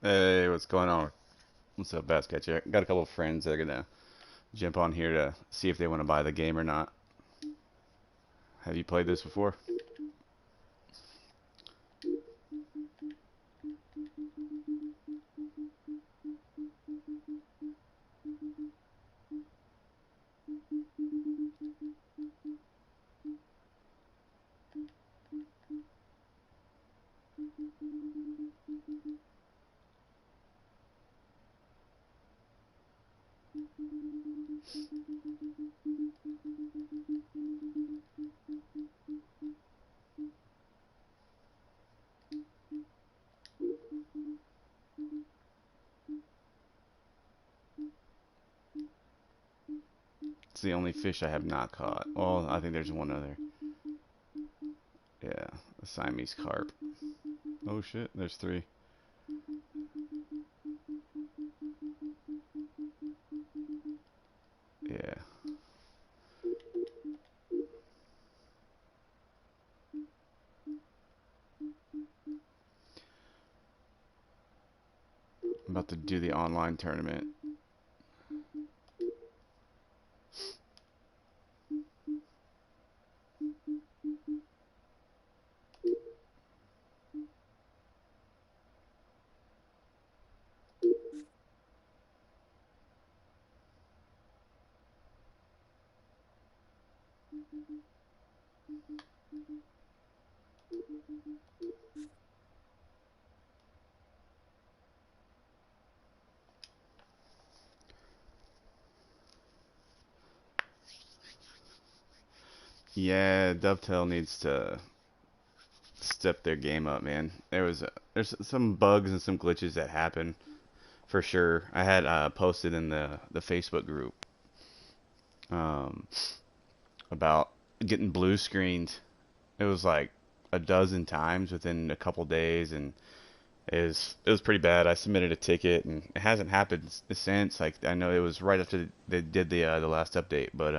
Hey, what's going on? What's up, Bass Catcher? Got a couple of friends that are gonna jump on here to see if they want to buy the game or not. Have you played this before? It's the only fish I have not caught. Well, I think there's one other. Yeah, a Siamese carp. Oh shit, there's three. Yeah. I'm about to do the online tournament. Yeah, Dovetail needs to step their game up, man. There's some bugs and some glitches that happen for sure. I had posted in the Facebook group um, about getting blue screened. It was like a dozen times within a couple days, and it was pretty bad. I submitted a ticket, and it hasn't happened since. Like I know it was right after they did the last update, but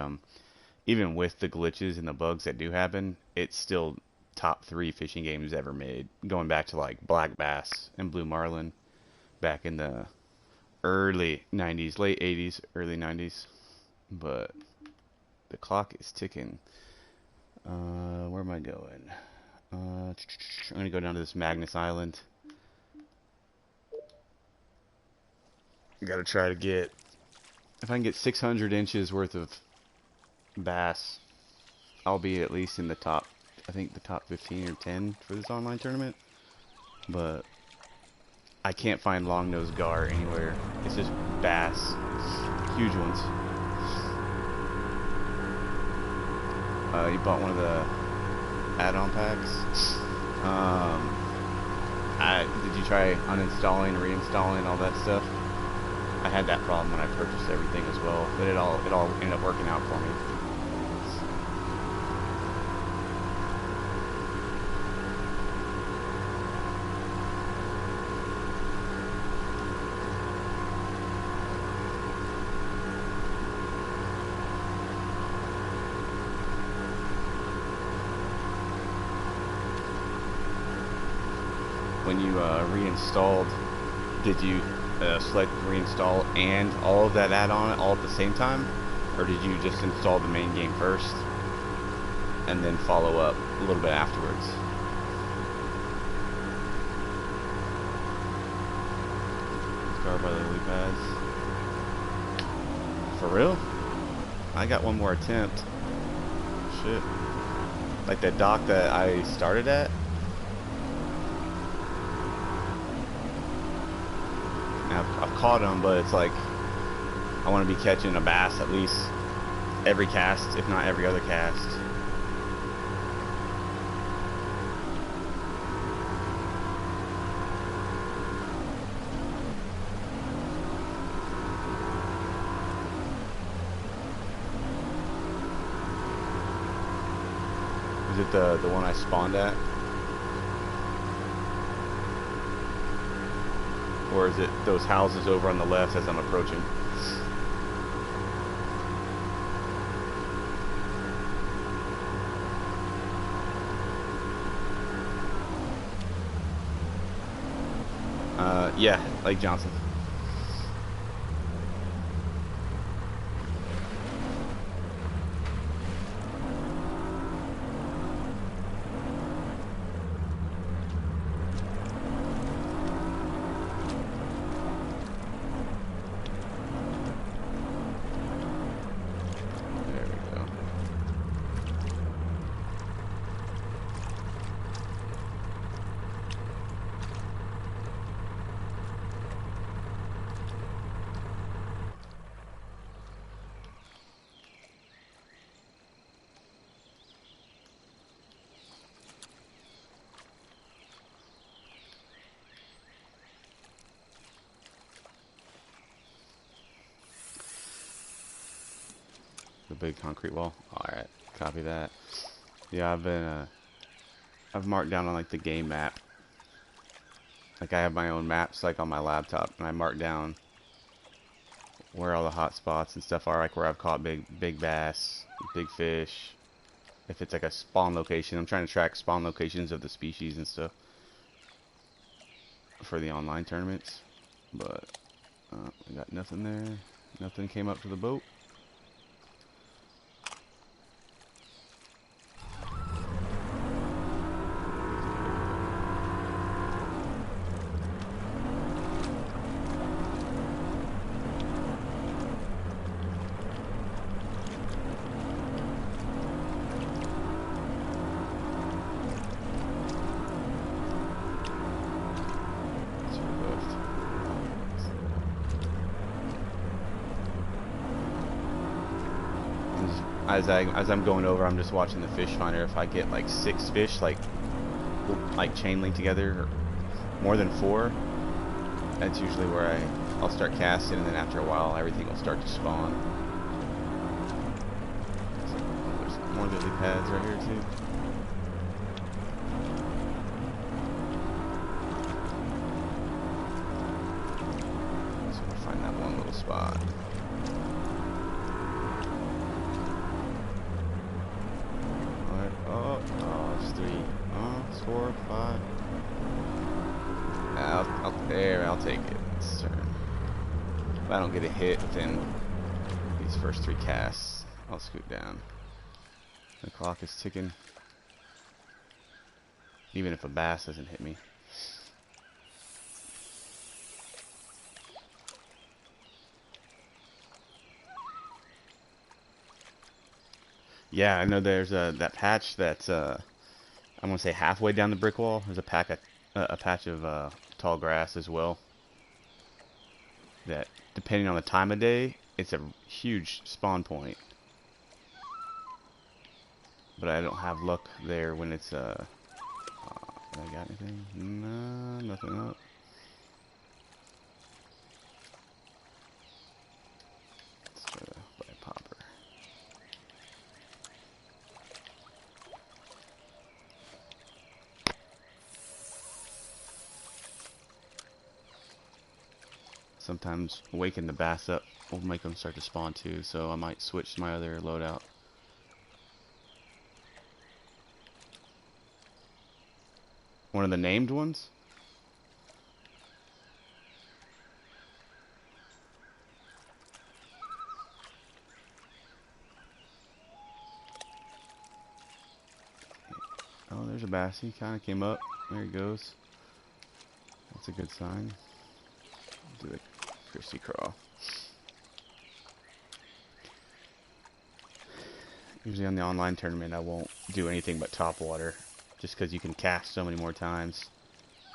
even with the glitches and the bugs that do happen, it's still top three fishing games ever made. Going back to like black bass and blue marlin back in the early 90s, late 80s, early 90s. But the clock is ticking. Where am I going? I'm gonna go down to this Magnus Island. Gotta try to get, if I can get 600 inches worth of bass, I'll be at least in the top, I think the top 15 or 10 for this online tournament. But I can't find long-nosed gar anywhere. It's just bass, huge ones. You bought one of the add-on packs. Did you try uninstalling, reinstalling, all that stuff? I had that problem when I purchased everything as well, but it all ended up working out for me. When you reinstalled, did you select reinstall and all of that add-on all at the same time, or did you just install the main game first and then follow up a little bit afterwards? Scar by the lily pads. For real? I got one more attempt. Shit. Like the dock that I started at. I've caught them, but it's like I want to be catching a bass at least every cast, if not every other cast. Is it the one I spawned at? Or is it those houses over on the left as I'm approaching? Yeah, Lake Johnson. The big concrete wall. Alright, copy that. Yeah, I've marked down on like the game map. Like I have my own maps like on my laptop, and I mark down where all the hot spots and stuff are, like where I've caught big bass, big fish. If it's like a spawn location, I'm trying to track spawn locations of the species and stuff for the online tournaments. But we got nothing there. Nothing came up to the boat. As I'm going over, I'm just watching the fish finder. If I get like 6 fish, like chain linked together, or more than 4, that's usually where I'll start casting, and then after a while, everything will start to spawn. There's more lily pads right here too. So we'll find that one little spot. Oh, it's 3. Oh, it's 4, 5. I'll take it. This turn. If I don't get a hit within these first 3 casts, I'll scoot down. The clock is ticking. Even if a bass doesn't hit me. Yeah, I know there's that patch that's I'm gonna say halfway down the brick wall. There's a patch of tall grass as well. That, depending on the time of day, it's a huge spawn point. But I don't have luck there when it's have I got anything? No, nothing up. Let's try to buy a popper. Sometimes waking the bass up will make them start to spawn too, so I might switch to my other loadout. One of the named ones? Oh, there's a bass. He kind of came up. There he goes. That's a good sign. Do the Christy crawl. Usually on the online tournament, I won't do anything but top water, just because you can cast so many more times.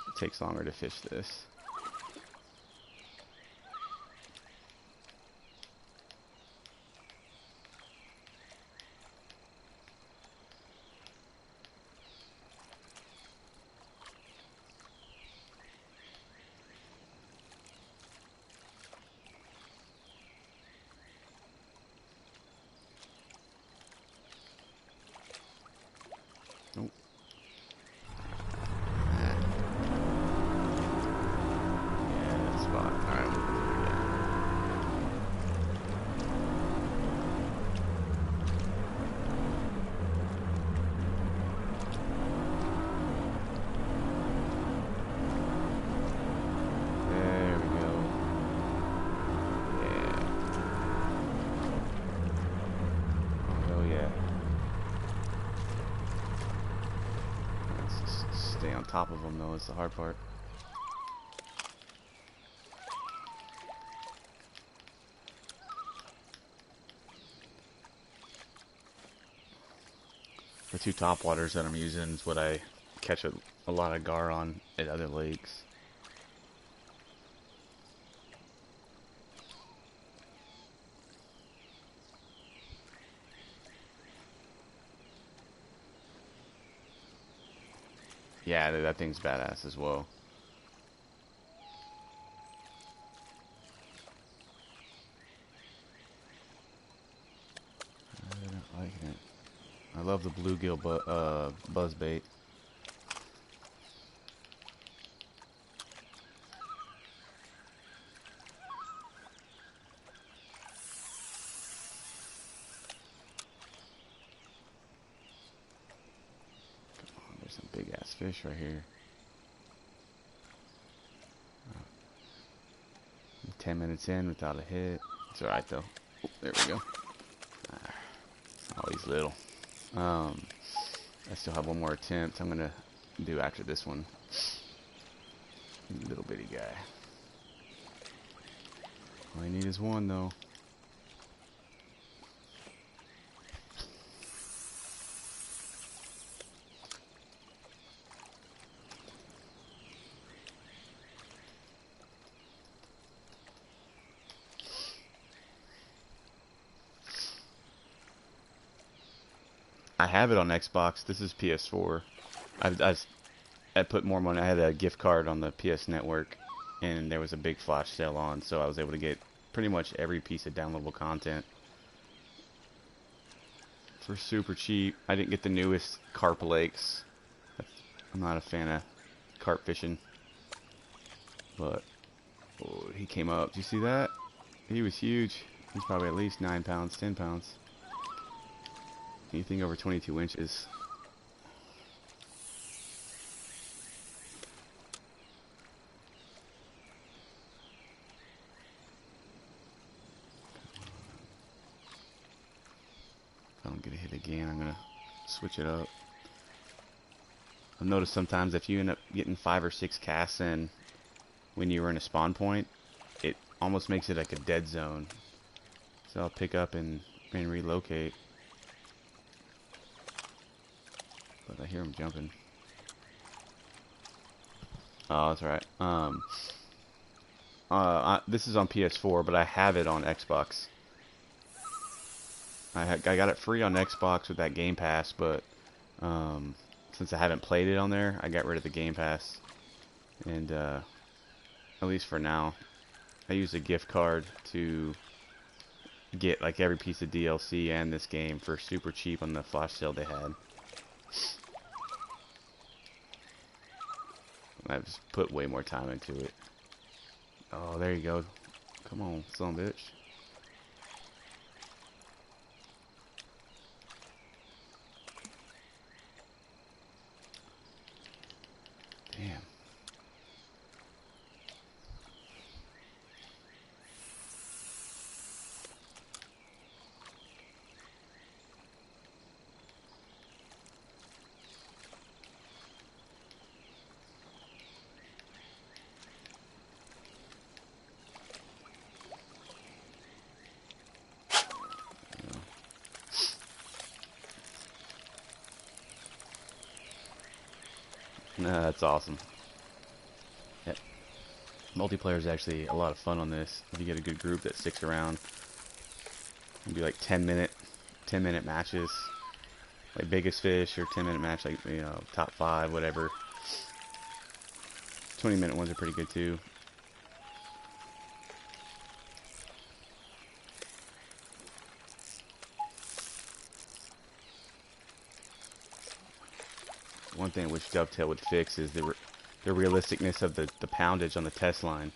It takes longer to fish this. Nope. on top of them though is the hard part. The 2 top waters that I'm using is what I catch a lot of gar on at other lakes. Yeah, that thing's badass as well. I'm not liking it. I love the bluegill buzz bait. Come on, there's some big ass fish right here. 10 minutes in without a hit. It's alright though. Oh, there we go. Always little. I still have one more attempt. I'm gonna do after this one. Little bitty guy. All I need is one though. I have it on Xbox. This is PS4. I put more money. I had a gift card on the PS Network, and there was a big flash sale on, so I was able to get pretty much every piece of downloadable content for super cheap. I didn't get the newest carp lakes. I'm not a fan of carp fishing, but oh, he came up. Did you see that? He was huge. He's probably at least 9 pounds, 10 pounds. Anything over 22 inches. If I don't get a hit again, I'm going to switch it up. I've noticed sometimes if you end up getting 5 or 6 casts in when you were in a spawn point, it almost makes it like a dead zone. So I'll pick up and relocate. But I hear him jumping. Oh, that's right. This is on PS4, but I have it on Xbox. I got it free on Xbox with that Game Pass, but since I haven't played it on there, I got rid of the Game Pass. And at least for now, I used a gift card to get like every piece of DLC and this game for super cheap on the flash sale they had. I've just put way more time into it. Oh, there you go. Come on, son of a bitch. Damn. Nah, that's awesome. Yeah. Multiplayer is actually a lot of fun on this. If you get a good group that sticks around, it'll be like 10-minute matches, like biggest fish, or 10-minute match, like top 5, whatever. 20-minute ones are pretty good too. One thing which Dovetail would fix is the realisticness of the poundage on the test line.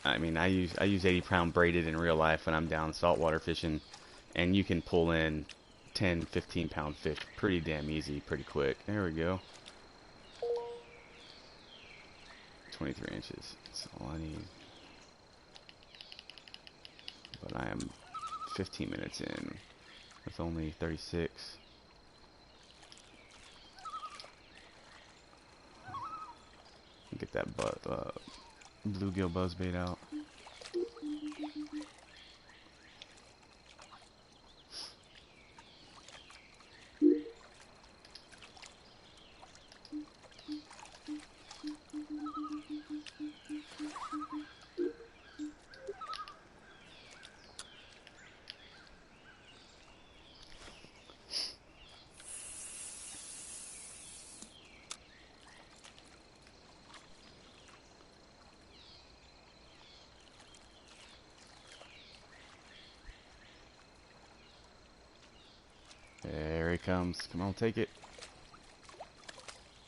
I mean, I use 80-pound braided in real life when I'm down saltwater fishing, and you can pull in 10, 15-pound fish pretty damn easy, pretty quick. There we go. 23 inches. That's all I need. But I am 15 minutes in with only 36. that bluegill buzzbait out. There he comes. Come on, take it.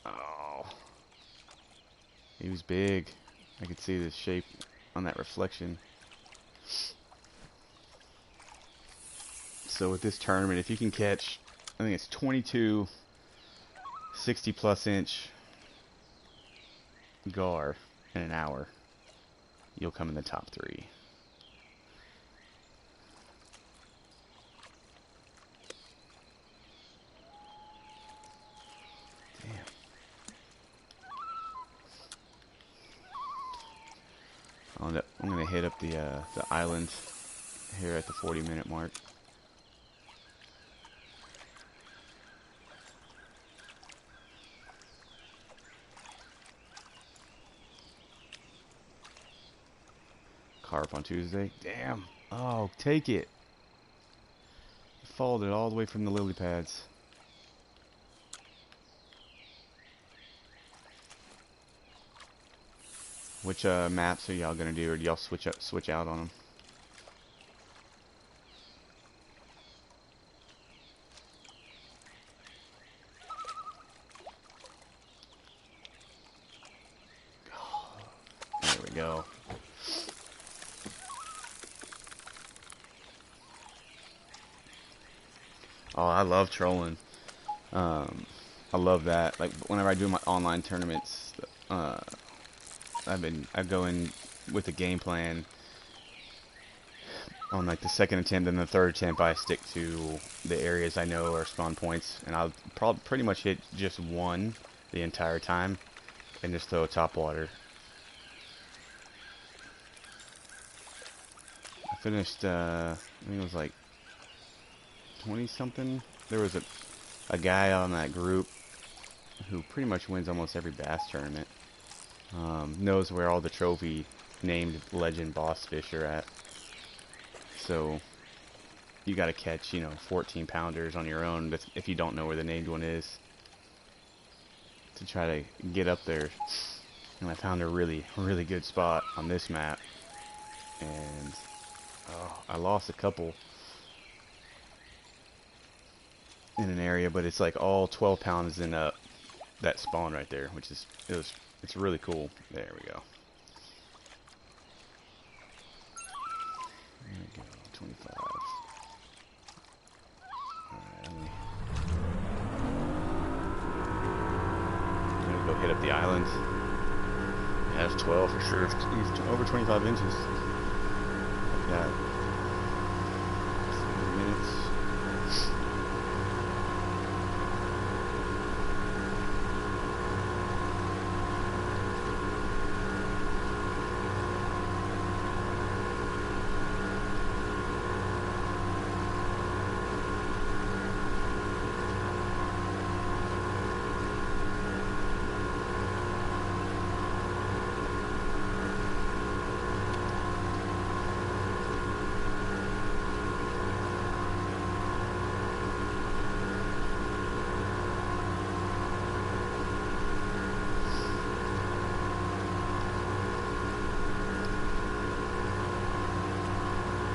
Oh. He was big. I could see the shape on that reflection. So with this tournament, if you can catch, I think it's 22 60 plus inch gar in an hour, you'll come in the top 3. I'm gonna hit up the island here at the 40-minute mark. Carp on Tuesday. Damn. Oh, take it. He followed it all the way from the lily pads. Which maps are y'all gonna do, or do y'all switch out on them? There we go. Oh, I love trolling. I love that. Like whenever I do my online tournaments, I go in with a game plan. On like the second attempt and the third attempt, I stick to the areas I know are spawn points, and I'll probably pretty much hit just one the entire time, and just throw a top water. I finished, I think it was like 20 something. There was a guy on that group who pretty much wins almost every bass tournament. Knows where all the trophy named legend boss fish are at. So you gotta catch, 14 pounders on your own if you don't know where the named one is, to try to get up there. And I found a really, really good spot on this map, and I lost a couple in an area, but it's like all 12 pounds in that spawn right there, which is it's really cool. There we go. There we go. 25. Alright, I'm gonna go hit up the island. Yeah, it's 12 for sure. It's over 25 inches. Got 7 minutes.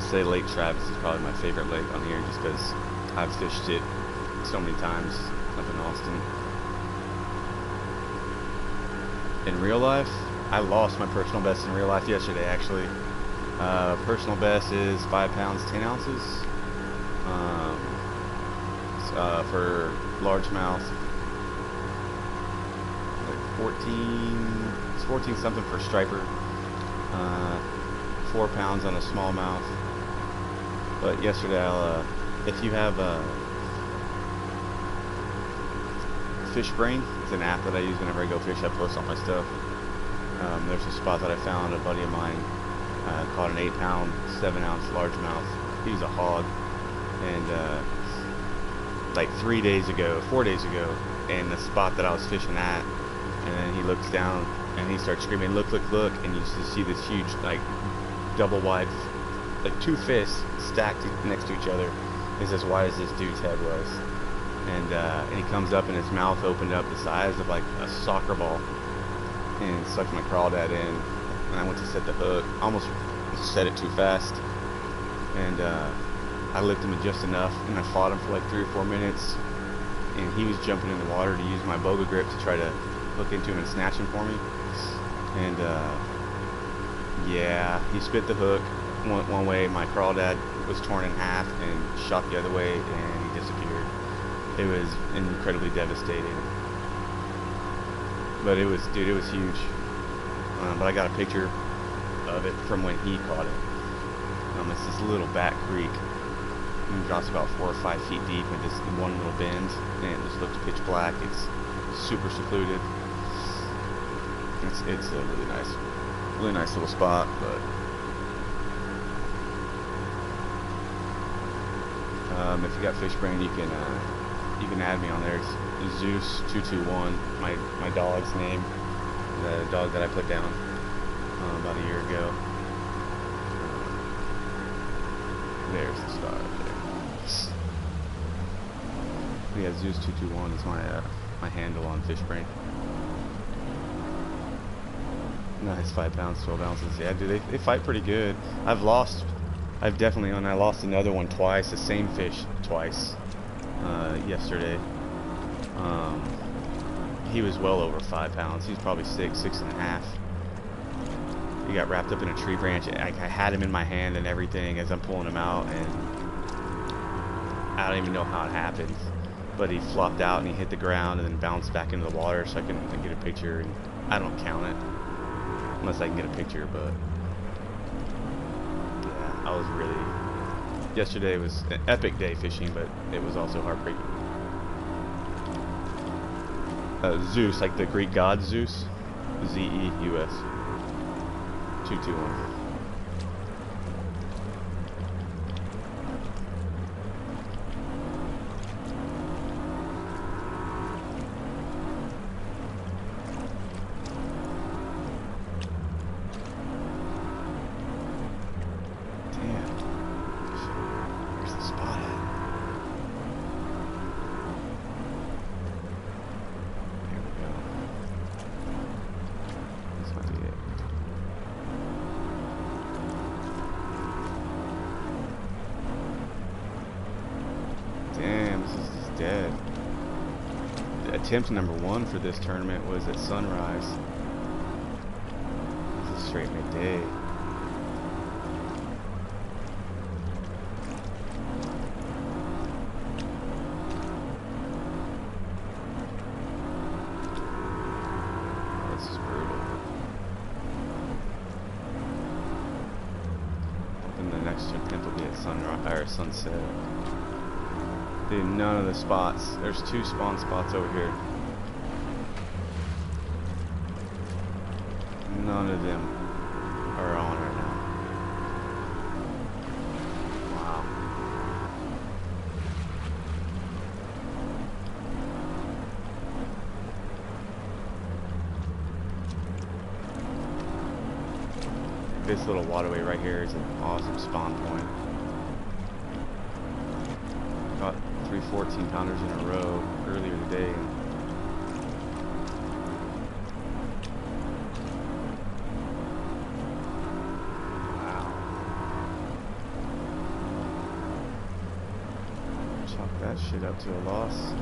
Say Lake Travis is probably my favorite lake on here, just because I've fished it so many times up in Austin. In real life, I lost my personal best in real life yesterday, actually. Personal best is 5 pounds 10 ounces for largemouth. Like 14, it's 14 something for striper. 4 pounds on a smallmouth. But yesterday, if you have Fish Brain, it's an app that I use whenever I go fish. I post all my stuff. There's a spot that I found. A buddy of mine caught an 8-pound, 7-ounce largemouth. He was a hog, and like 4 days ago, in the spot that I was fishing at, and then he looks down and he starts screaming, "Look, look, look!" And you just see this huge, like, double wide, like 2 fists stacked next to each other. It's as wide as this dude's head was. And he comes up and his mouth opened up the size of like a soccer ball and sucked my crawdad in. And I went to set the hook, almost set it too fast, and I lifted him just enough, and I fought him for like 3 or 4 minutes, and he was jumping in the water to use my boga grip to try to hook into him and snatch him for me. And yeah, he spit the hook one way, my crawdad was torn in half and shot the other way, and he disappeared. It was incredibly devastating. But it was, dude, it was huge. But I got a picture of it from when he caught it. It's this little back creek. It drops about 4 or 5 feet deep in this one little bend, and it just looks pitch black. It's super secluded. It's a really nice little spot. But if you got fish brain, you can add me on there. It's Zeus221, my dog's name, the dog that I put down about a year ago. There's the star up there. Yeah, Zeus221 is my handle on fish brain. Nice, 5 pounds, 12 ounces. Yeah, dude, they fight pretty good. I lost another one twice, the same fish twice, yesterday. He was well over 5 pounds. He's probably 6.5. He got wrapped up in a tree branch. I had him in my hand and everything as I'm pulling him out, and I don't even know how it happened, but he flopped out and he hit the ground and then bounced back into the water, so I can get a picture, and I don't count it unless I can get a picture. But yeah, I was really, yesterday was an epic day fishing, but it was also heartbreaking. Zeus, like the Greek god Zeus, Z-E-U-S, 221. Dead. Attempt number 1 for this tournament was at sunrise. This is straight midday. This is brutal. And the next attempt will be at sunrise or sunset. Dude, none of the spots. There's 2 spawn spots over here. None of them are on right now. Wow. This little waterway right here is an awesome spawn point. Caught 3 14-pounders in a row earlier today. Wow. Chalk that shit up to a loss.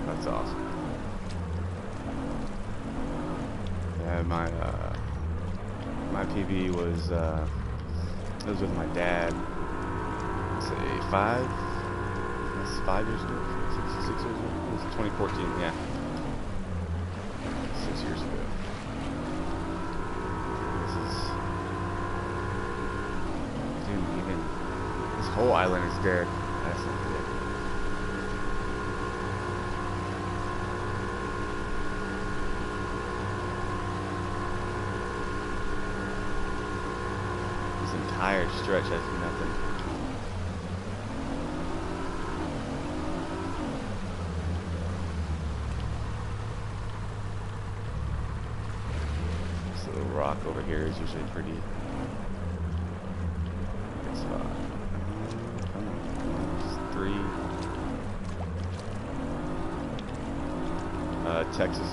That's awesome. Yeah, my PB was it was with my dad. Let's say 5. That's 5 years ago. 6 years ago. It was 2014. Yeah, 6 years ago. whole island is dead. That's not good. This entire stretch has nothing. This little rock over here is usually pretty good spot. Come on, just 3. Texas.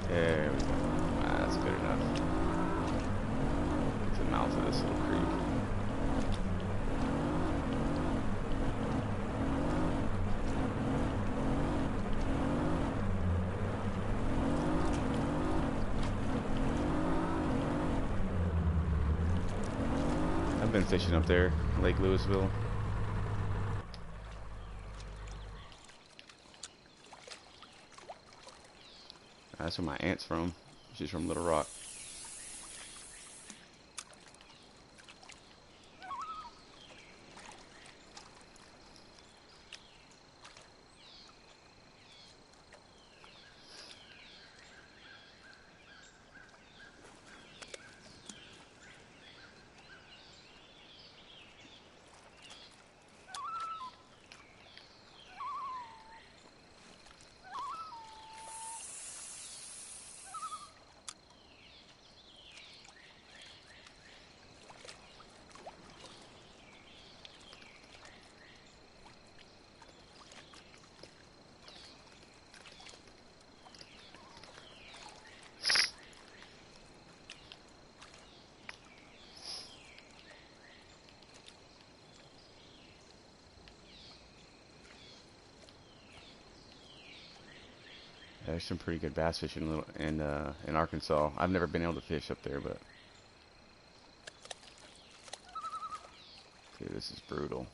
There we go. That's good enough. It's the mouth of this little creek. I've been fishing up there, Lake Louisville. That's where my aunt's from. She's from Little Rock. There's some pretty good bass fishing in Arkansas. I've never been able to fish up there, but dude, this is brutal.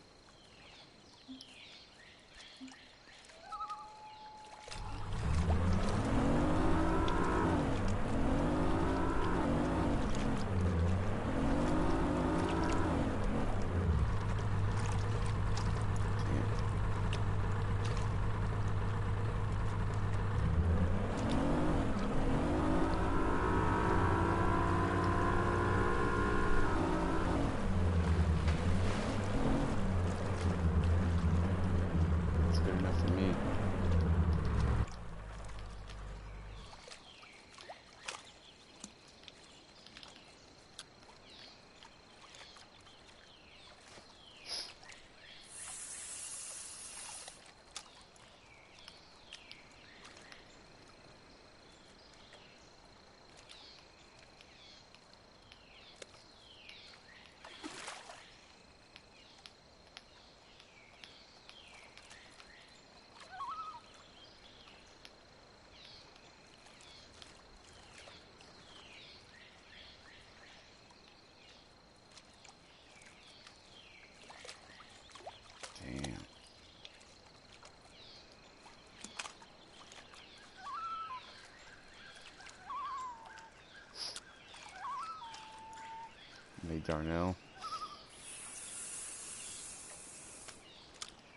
Darnell.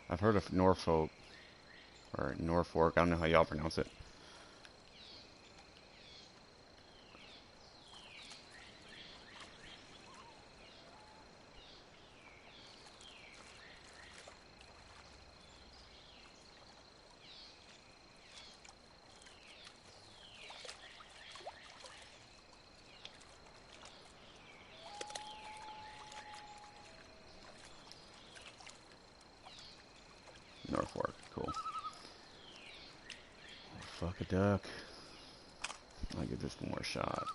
I've heard of Norfolk or Norfolk. I don't know how y'all pronounce it. Norfolk, cool. Oh, fuck a duck. I'll give this one more shot.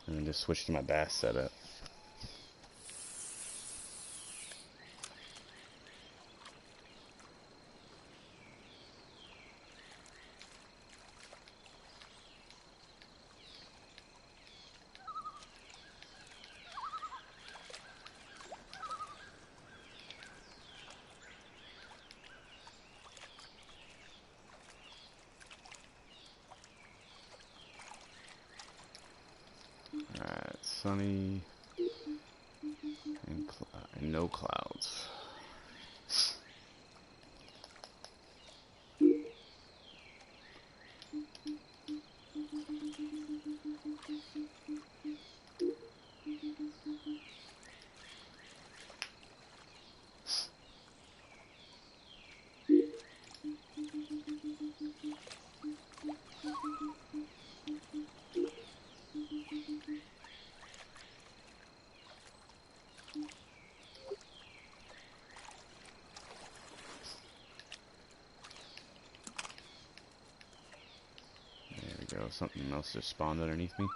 And then just switch to my bass setup. sunny and, and no clouds. There we go. Something else just spawned underneath me.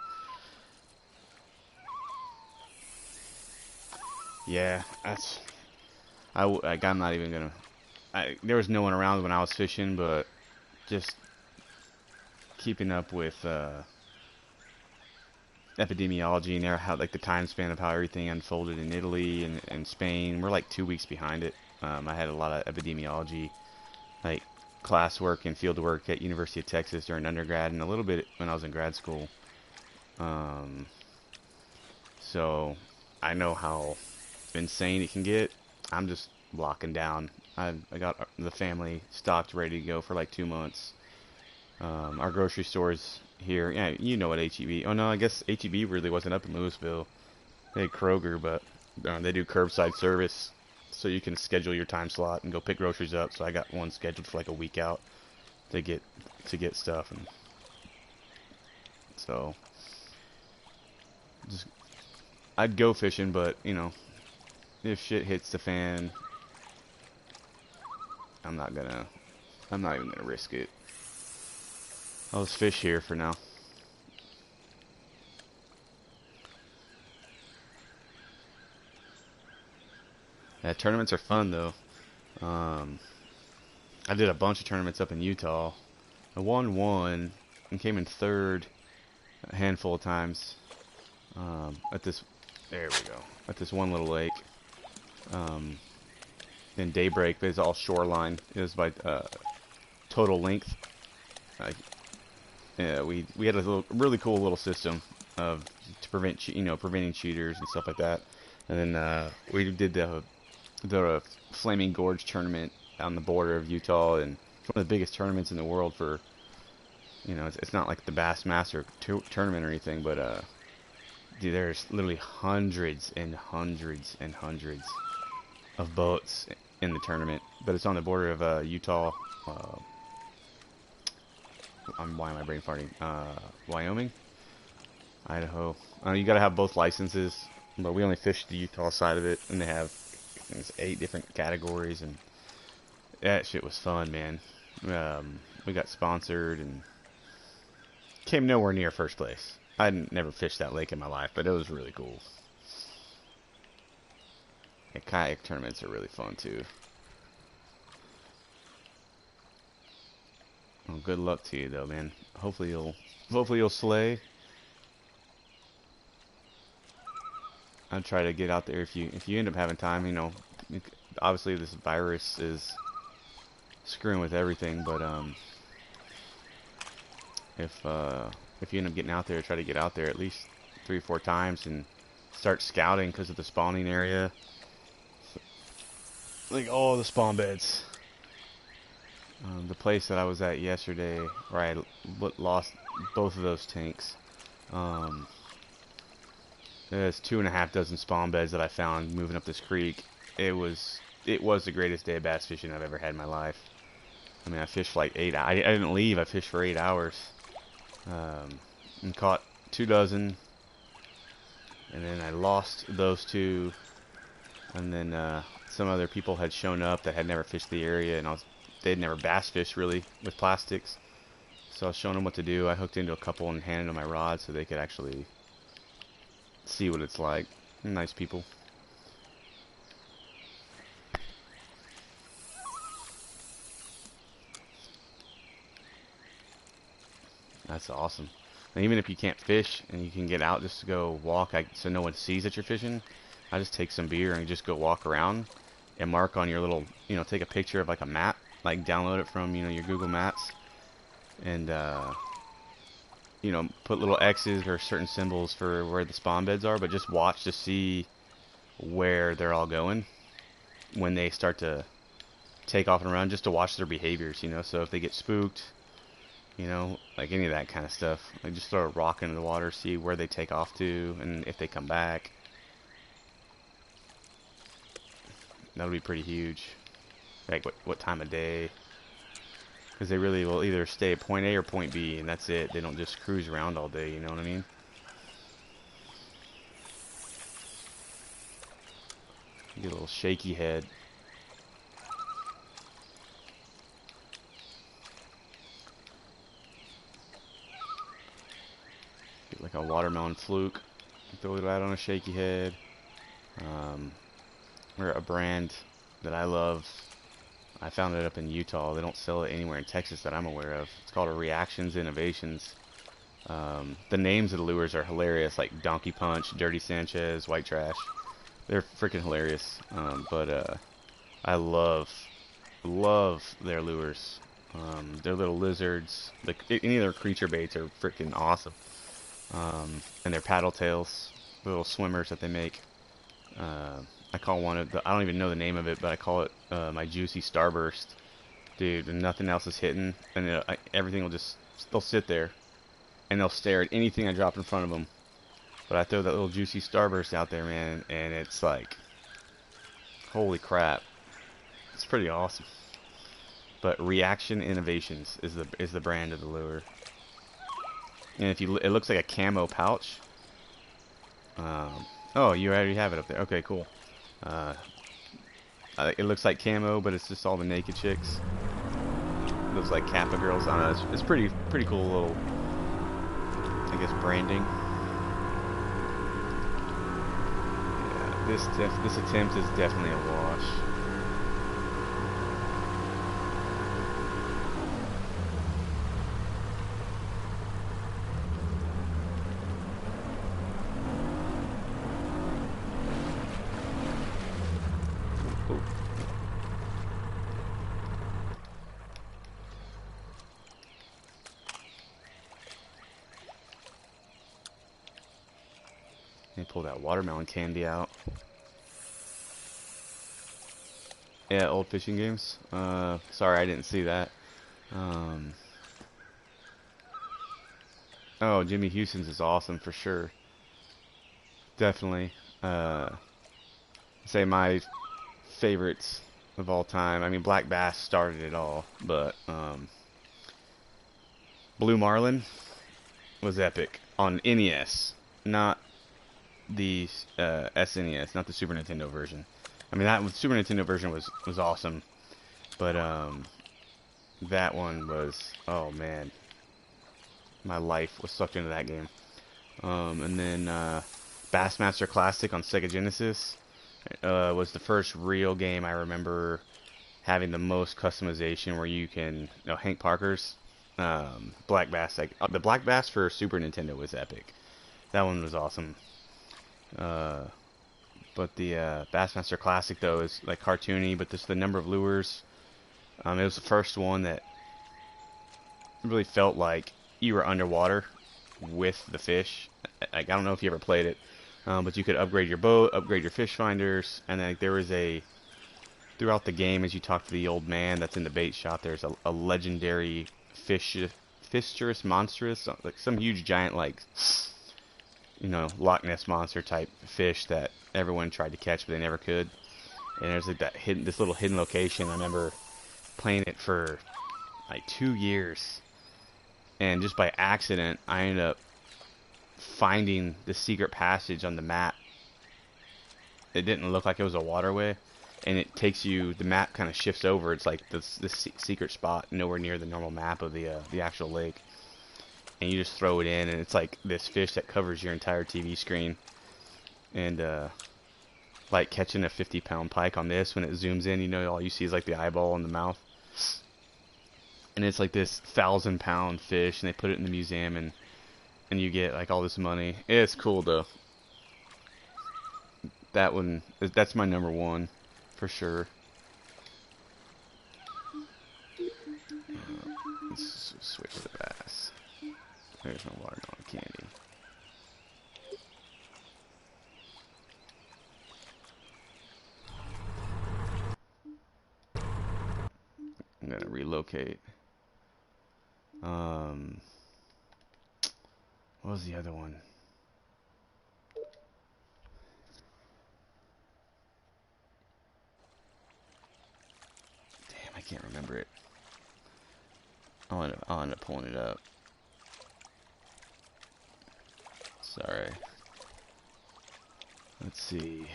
Yeah, that's. I'm not even gonna. There was no one around when I was fishing, but just keeping up with epidemiology and how like the time span of how everything unfolded in Italy and Spain. We're like 2 weeks behind it. I had a lot of epidemiology, like classwork and field work at University of Texas during undergrad, and a little bit when I was in grad school. So I know how insane it can get. I'm just locking down. I got the family stocked, ready to go for like 2 months. Our grocery stores here, yeah, you know what HEB. Oh no, I guess HEB really wasn't up in Louisville. They had Kroger, but they do curbside service, so you can schedule your time slot and go pick groceries up. So I got one scheduled for like a week out to get stuff, and so just I'd go fishing, but you know, if shit hits the fan, I'm not even gonna risk it. I'll just fish here for now. Yeah, tournaments are fun though. I did a bunch of tournaments up in Utah. I won one and came in third a handful of times. At this, there we go. At this one little lake. In Daybreak, but it's all shoreline. It was by total length. Yeah, we had a really cool little system to prevent preventing cheaters and stuff like that. And then we did the Flaming Gorge tournament on the border of Utah, and it's one of the biggest tournaments in the world for, it's not like the Bassmaster tournament or anything, but dude, there's literally hundreds and hundreds and hundreds of boats in the tournament, but it's on the border of Utah. Why am I brain farting? Wyoming, Idaho. You gotta have both licenses, but we only fished the Utah side of it, and they have 8 different categories, and that shit was fun, man. We got sponsored and came nowhere near first place. I'd never fished that lake in my life, but it was really cool. Yeah, kayak tournaments are really fun too. Well, good luck to you though, man. Hopefully you'll slay. I'd try to get out there if you end up having time. Obviously this virus is screwing with everything, but if you end up getting out there, try to get out there at least 3 or 4 times and start scouting because of the spawning area. Like all the spawn beds. The place that I was at yesterday, where I lost both of those tanks, there's 2.5 dozen spawn beds that I found moving up this creek. It was the greatest day of bass fishing I've ever had in my life. I mean, I fished for like 8 hours. I didn't leave. I fished for 8 hours, and caught 2 dozen, and then I lost those 2, and then some other people had shown up that had never fished the area, and they'd never bass fished really with plastics. So I was showing them what to do. I hooked into a couple and handed them my rod so they could actually see what it's like. Nice people. That's awesome. And even if you can't fish and you can get out just to go walk, so no one sees that you're fishing, I just take some beer and just go walk around and mark on your little, take a picture of like a map, like download it from, your Google Maps, and you know, put little X's or certain symbols for where the spawn beds are, but just watch to see where they're all going when they start to take off and run, just to watch their behaviors, you know. So if they get spooked, you know, like any of that kind of stuff, like just throw a rock into the water, see where they take off to, and if they come back. That would be pretty huge. Like what time of day? Because they really will either stay at point A or point B, and that's it. They don't just cruise around all day, you know what I mean? Get a little shaky head. Get like a watermelon fluke. Throw it out on a shaky head. Or a brand that I love. I found it up in Utah. They don't sell it anywhere in Texas that I'm aware of. It's called a Reactions Innovations. The names of the lures are hilarious, like Donkey Punch, Dirty Sanchez, White Trash. They're freaking hilarious. I love their lures. Their little lizards, like any of their creature baits are freaking awesome. And their paddle tails, little swimmers that they make. I call one of the, I don't even know the name of it, but I call it my Juicy Starburst. Dude, and nothing else is hitting, and everything will just, they'll sit there, and they'll stare at anything I drop in front of them. But I throw that little Juicy Starburst out there, man, and it's like, holy crap. It's pretty awesome. But Reaction Innovations is the brand of the lure. And if you, it looks like a camo pouch. Oh, you already have it up there. Okay, cool. It looks like camo, but it's just all the naked chicks. It looks like Kappa girls. I don't know. It's pretty cool little, I guess, branding. Yeah, this attempt is definitely a wash. Let me pull that watermelon candy out. Yeah, old fishing games. Sorry, I didn't see that. Oh, Jimmy Houston's is awesome for sure. Definitely. Say my favorites of all time. I mean, Black Bass started it all, but Blue Marlin was epic on NES, not the SNES, not the Super Nintendo version. I mean, that Super Nintendo version was awesome, but that one was, oh man, my life was sucked into that game. And then Bassmaster Classic on Sega Genesis was the first real game I remember having the most customization, where you can, you know, Hank Parker's Black Bass, like the Black Bass for Super Nintendo was epic. That one was awesome. But the Bassmaster Classic though is like cartoony, but just the number of lures. It was the first one that really felt like you were underwater with the fish. Like, I don't know if you ever played it, but you could upgrade your boat, upgrade your fish finders, and then there was a, throughout the game as you talk to the old man that's in the bait shop, there's a legendary fisturous monstrous, like some huge giant, like, you know, Loch Ness monster type fish that everyone tried to catch but they never could. And there's like that hidden, this little hidden location. I remember playing it for like 2 years, and just by accident I ended up finding the secret passage on the map. It didn't look like it was a waterway, and it takes you, the map kind of shifts over. It's like this secret spot nowhere near the normal map of the actual lake, and you just throw it in, and it's like this fish that covers your entire TV screen. And like catching a 50-pound pike on this, when it zooms in, you know, all you see is like the eyeball and the mouth. And it's like this 1,000-pound fish, and they put it in the museum, and you get like all this money. It's cool though. That one, that's my number one for sure. Let's switch to bass. There's my watermelon. gonna relocate. What was the other one? Damn, I can't remember it. I'll end up pulling it up. Sorry. Let's see.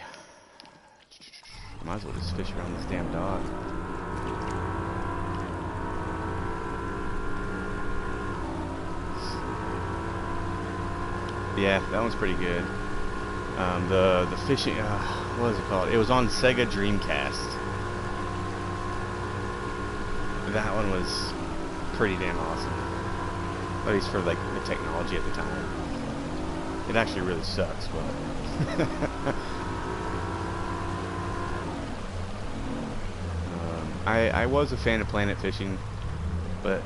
Might as well just fish around this damn dog. Yeah, that one's pretty good. The fishing, what was it called? It was on Sega Dreamcast. That one was pretty damn awesome. At least for like the technology at the time. It actually really sucks, but I was a fan of Planet Fishing, but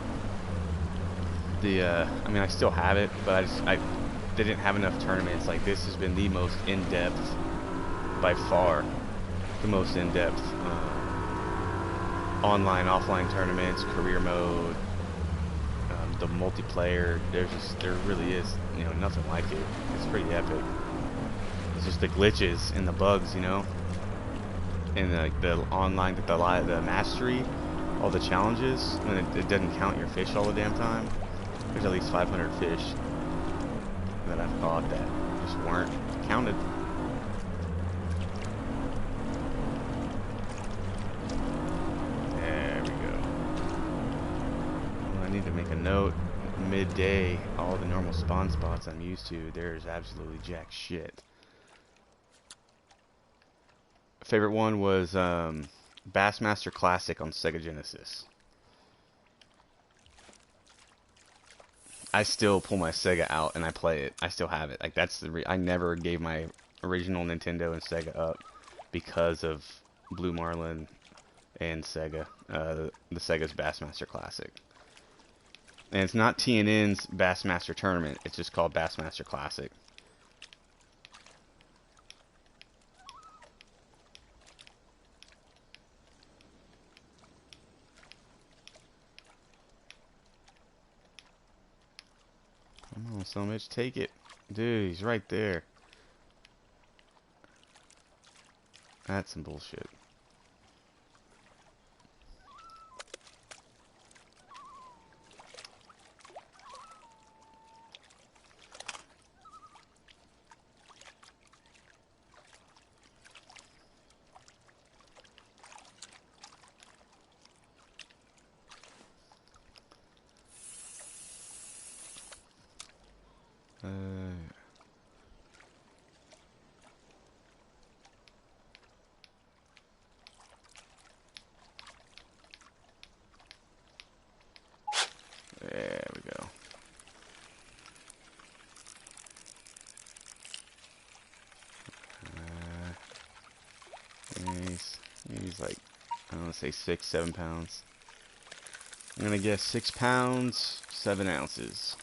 I mean I still have it, but I didn't have enough tournaments. Like this has been the most in-depth, by far, the most in-depth online, offline tournaments, career mode, the multiplayer. There really is, you know, nothing like it. It's pretty epic. It's just the glitches and the bugs, you know, and the online, the mastery, all the challenges when it doesn't count your fish all the damn time. There's at least 500 fish that I've caught that just weren't counted. There we go. Well, I need to make a note. Midday, all the normal spawn spots I'm used to, there's absolutely jack shit. Favorite one was Bassmaster Classic on Sega Genesis. I still pull my Sega out and I play it. I still have it. Like that's I never gave my original Nintendo and Sega up because of Blue Marlin and Sega. The Sega's Bassmaster Classic. And it's not TNN's Bassmaster Tournament. It's just called Bassmaster Classic. Come on, so much, take it. Dude, he's right there. That's some bullshit. There we go. He's like, I don't want to say 6, 7 pounds. I'm gonna guess 6 pounds, 7 ounces.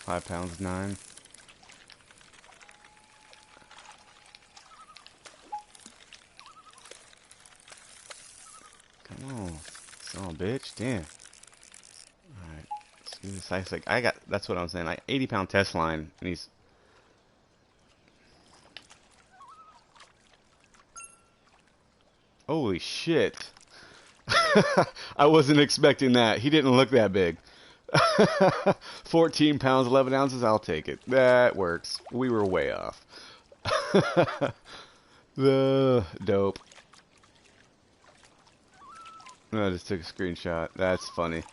£5, 9. Come on, son of a bitch, damn. Alright, let's do this ice. Like, that's what I'm saying, like 80-pound test line, and he's. Holy shit. I wasn't expecting that. He didn't look that big. 14 pounds, 11 ounces, I'll take it. That works. We were way off. The dope. I just took a screenshot. That's funny.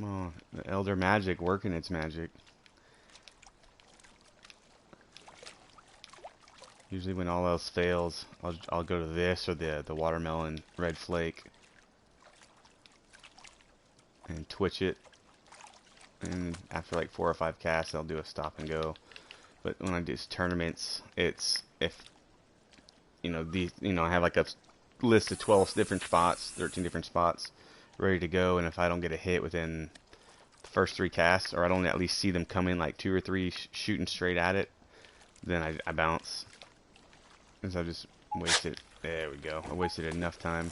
Come on. The Elder Magic working its magic. Usually when all else fails, I'll go to this or the watermelon red flake and twitch it. And after like 4 or 5 casts, I'll do a stop and go. But when I do tournaments, it's if I have like a list of 12 different spots, 13 different spots ready to go, and if I don't get a hit within the first 3 casts, or I don't at least see them come in like 2 or 3 shooting straight at it, then I bounce. Because I just wasted. There we go. I wasted enough time.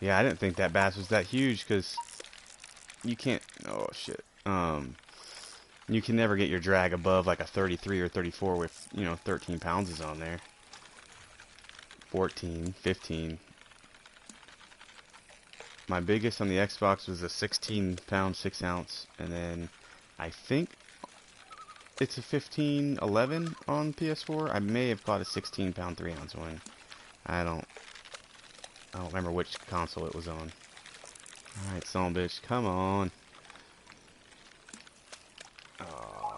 Yeah, I didn't think that bass was that huge because you can't. Oh shit. You can never get your drag above like a 33 or 34 with 13 pounds is on there. 14, 15. My biggest on the Xbox was a 16-pound 6 ounce, and then I think it's a 15-11 on PS4. I may have caught a 16-pound 3 ounce one. I don't remember which console it was on. Alright, son bitch, come on. Oh.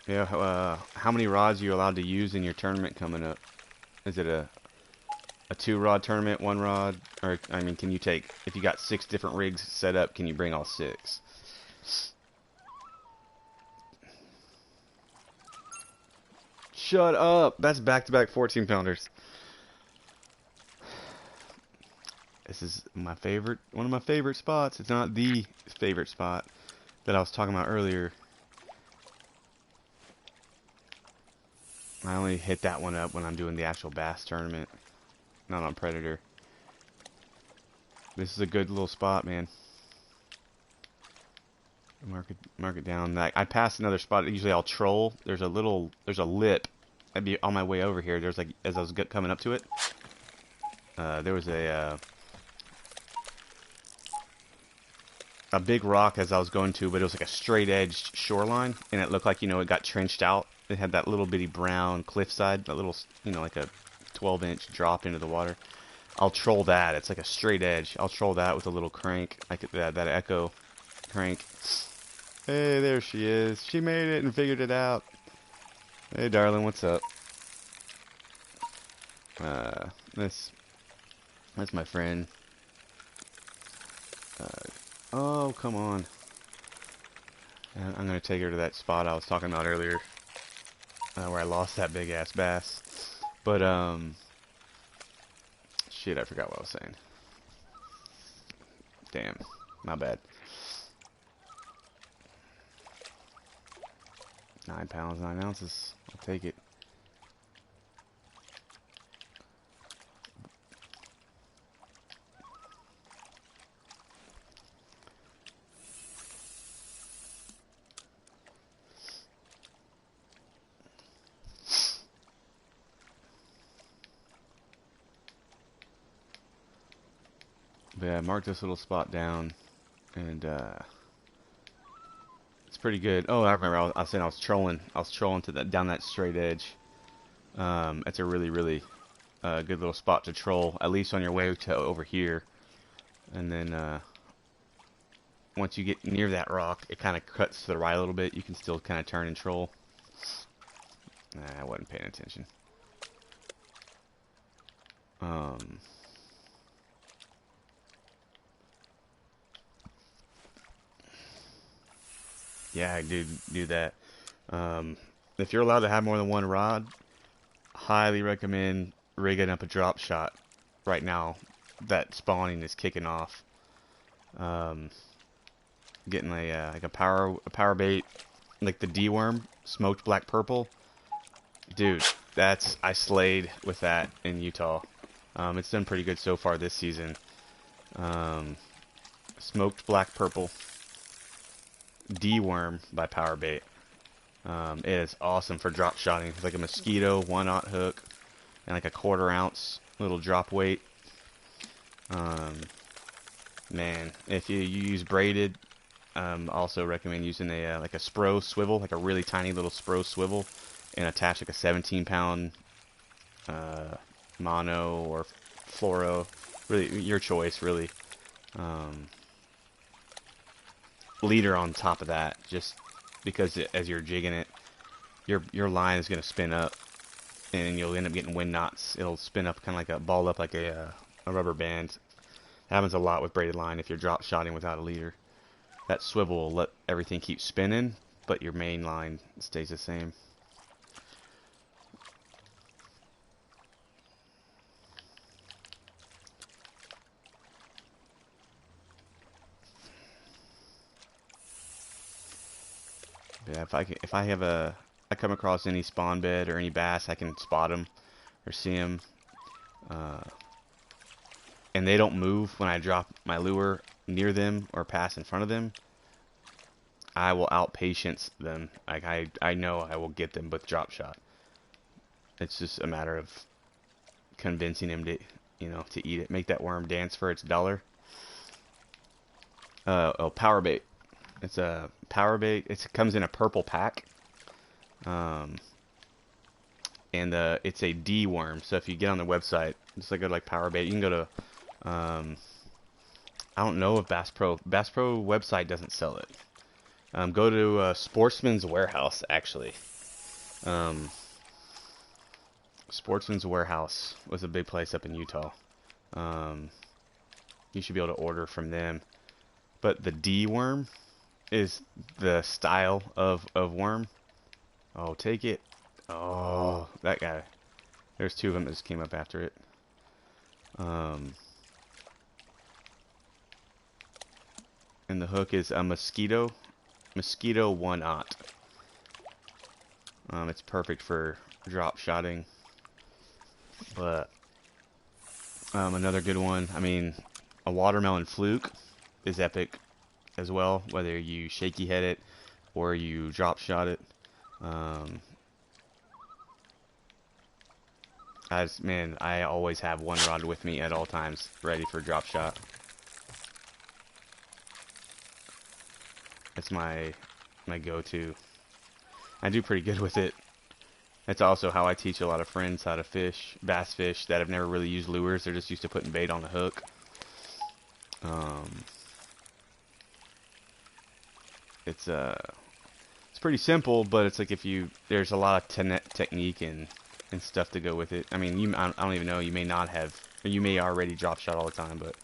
Yeah, how many rods are you allowed to use in your tournament coming up? Is it a 2-rod tournament, 1 rod? Or, I mean, can you take, if you got 6 different rigs set up, can you bring all 6? Shut up! That's back-to-back 14-pounders. This is my favorite, one of my favorite spots. It's not the favorite spot that I was talking about earlier. I only hit that one up when I'm doing the actual bass tournament, not on Predator. This is a good little spot, man. Mark it down. I passed another spot. Usually I'll troll. There's a lip. I'd be on my way over here. There's like, as I was coming up to it, there was a big rock as I was going to, but it was like a straight edged shoreline, and it looked like, it got trenched out. It had that little bitty brown cliffside, that little, like a 12-inch drop into the water. I'll troll that. It's like a straight edge. I'll troll that with a little crank, like that echo crank. Hey, there she is. She made it and figured it out. Hey, darling, what's up? That's my friend. Oh, come on. I'm gonna take her to that spot I was talking about earlier, where I lost that big ass bass. But shit, I forgot what I was saying. Damn, my bad. 9 pounds, 9 ounces. I'll take it. But yeah, I marked this little spot down, and it's pretty good. Oh, I remember. I was saying I was trolling. I was trolling to down that straight edge. It's a really, really good little spot to troll, at least on your way to over here. And then once you get near that rock, it kind of cuts to the right a little bit. You can still kind of turn and troll. Nah, I wasn't paying attention. Yeah, I do that. If you're allowed to have more than 1 rod, highly recommend rigging up a drop shot right now. That spawning is kicking off. Getting like a power bait, like the D-worm, smoked black purple. Dude, I slayed with that in Utah. It's done pretty good so far this season. Smoked black purple. D-worm by Powerbait. It is awesome for drop shotting. It's like a mosquito 1/0 hook and like a 1/4 ounce little drop weight. Man, if you use braided, Also recommend using a like a Spro swivel, like a really tiny little Spro swivel, and attach like a 17-pound mono or fluoro, really your choice, really. Um, Leader on top of that, just because as you're jigging it, your line is going to spin up, and you'll end up getting wind knots. It'll spin up kind of like a ball up like a rubber band. It happens a lot with braided line if you're drop shotting without a leader. That swivel will let everything keep spinning, but your main line stays the same. Yeah, if I have I come across any spawn bed or any bass, I can spot them or see them, and they don't move when I drop my lure near them or pass in front of them. I will outpatience them. Like I know I will get them with drop shot. It's just a matter of convincing him to, to eat it. Make that worm dance for its dollar. Oh, power bait. It's a power bait. It comes in a purple pack. And it's a D worm. So if you get on the website, just like go to like power bait, you can go to, I don't know if Bass Pro website doesn't sell it. Go to Sportsman's Warehouse, actually. Sportsman's Warehouse was a big place up in Utah. You should be able to order from them. But the D worm is the style of worm. Oh, take it. Oh, that guy. There's two of them that just came up after it. And the hook is a mosquito 1/0. It's perfect for drop shotting. But another good one, I mean, a watermelon fluke is epic as well, whether you shaky head it or you drop shot it. I always have one rod with me at all times, ready for drop shot. It's my go-to. I do pretty good with it. That's also how I teach a lot of friends how to fish, bass fish, that have never really used lures. They're just used to putting bait on the hook. It's pretty simple, but it's like there's a lot of technique and stuff to go with it. I mean, I don't even know, you may not have, or you may already drop shot all the time, but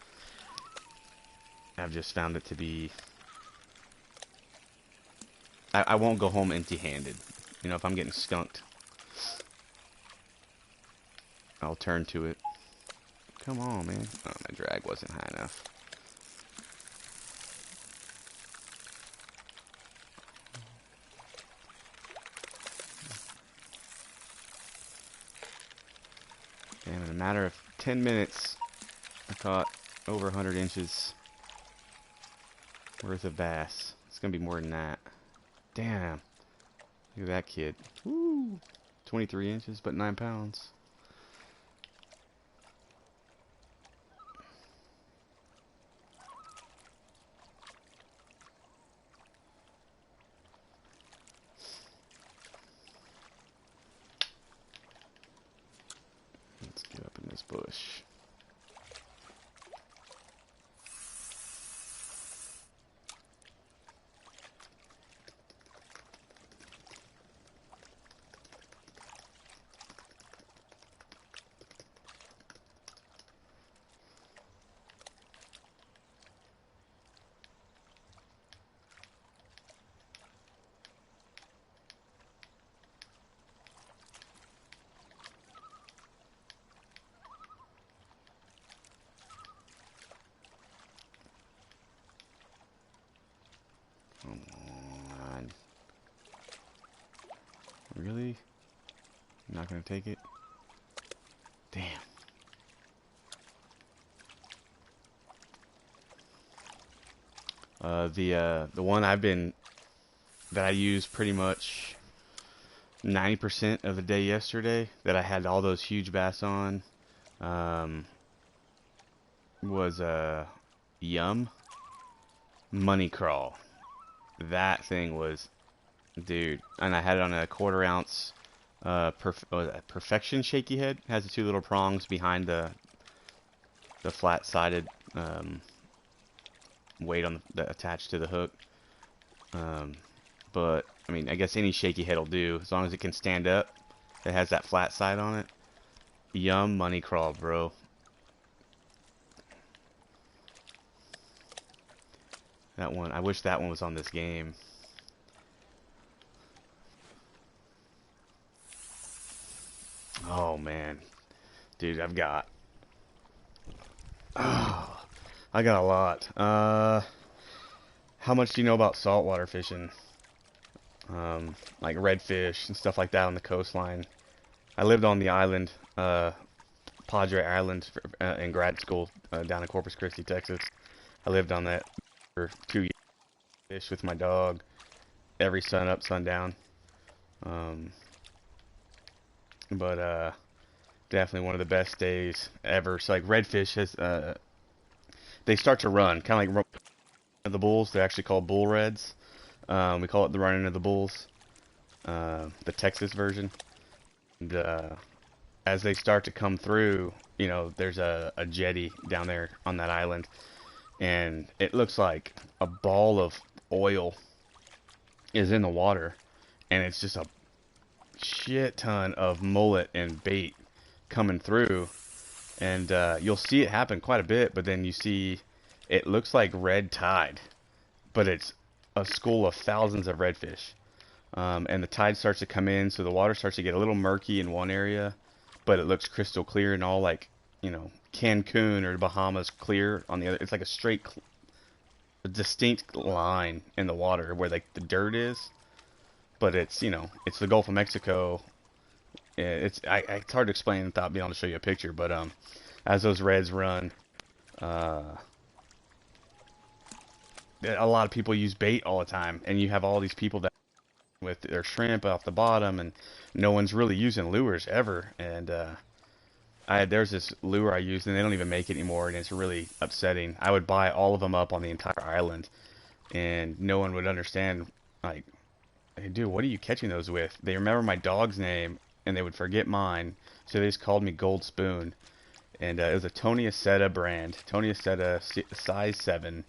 I've just found it to be, I won't go home empty-handed. If I'm getting skunked, I'll turn to it. Come on, man. Oh, my drag wasn't high enough. Damn, in a matter of 10 minutes, I caught over 100 inches worth of bass. It's gonna be more than that. Damn. Look at that kid. Woo! 23 inches, but 9 pounds. Let's get up in this bush. Come on. Really? You're not gonna take it? Damn. The one that I used pretty much 90% of the day yesterday, that I had all those huge bass on, was Yum Money Crawl. That thing was, dude, and I had it on a quarter ounce perfection shaky head. It has the two little prongs behind the flat sided weight on the attached to the hook. Um, but I mean, I guess any shaky head will do as long as it can stand up. It has that flat side on it. Yum money crawl, bro. That one, I wish that one was on this game. Oh man, dude, oh, I got a lot. How much do you know about saltwater fishing? Like redfish and stuff like that on the coastline. I lived on the island, Padre Island, in grad school down in Corpus Christi, Texas. I lived on that for 2 years. Fish with my dog every sun up, sundown. Um, but definitely one of the best days ever. So like redfish has, they start to run, kind of like the bulls. They're actually called bull reds. We call it the running of the bulls, the Texas version. And as they start to come through, you know, there's a jetty down there on that island, and it looks like a ball of oil is in the water, and it's just a shit ton of mullet and bait coming through, and you'll see it happen quite a bit, but then you see it looks like red tide, but it's a school of thousands of redfish. And the tide starts to come in, so the water starts to get a little murky in one area, but it looks crystal clear and all like, you know, Cancun or Bahamas clear on the other. It's like a straight, a distinct line in the water where like the dirt is, but it's, you know, it's the Gulf of Mexico. It's hard to explain without being able to show you a picture, but as those reds run, uh, a lot of people use bait all the time, and you have all these people that with their shrimp off the bottom, and no one's really using lures ever. And there's this lure I used, and they don't even make it anymore, and it's really upsetting. I would buy all of them up on the entire island, and no one would understand. Like, hey, dude, what are you catching those with? They remember my dog's name, and they would forget mine, so they just called me Gold Spoon. And it was a Tony Aceta brand, Tony Aceta size 7,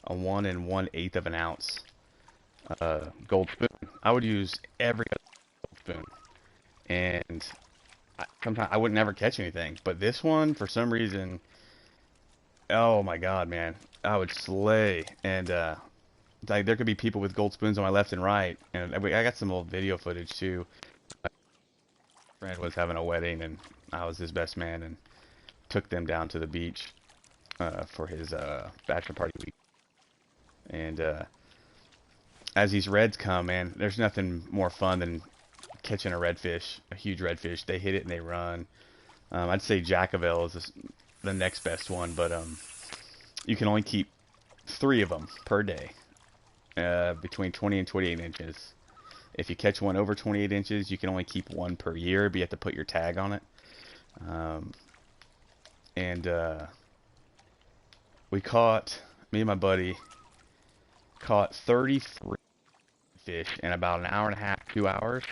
a 1 1/8 of an ounce gold spoon. I would use every other gold spoon, and sometimes I would never catch anything. But this one, for some reason, oh my god, man, I would slay. And like there could be people with gold spoons on my left and right, and I got some old video footage too. My friend was having a wedding, and I was his best man, and took them down to the beach for his bachelor party week. And as these reds come, man, there's nothing more fun than catching a redfish, a huge redfish. They hit it and they run. I'd say Jacobel is the next best one, but you can only keep 3 of them per day, between 20 and 28 inches. If you catch one over 28 inches, you can only keep 1 per year, but you have to put your tag on it. And me and my buddy caught 33 fish in about an hour and a half, 2 hours,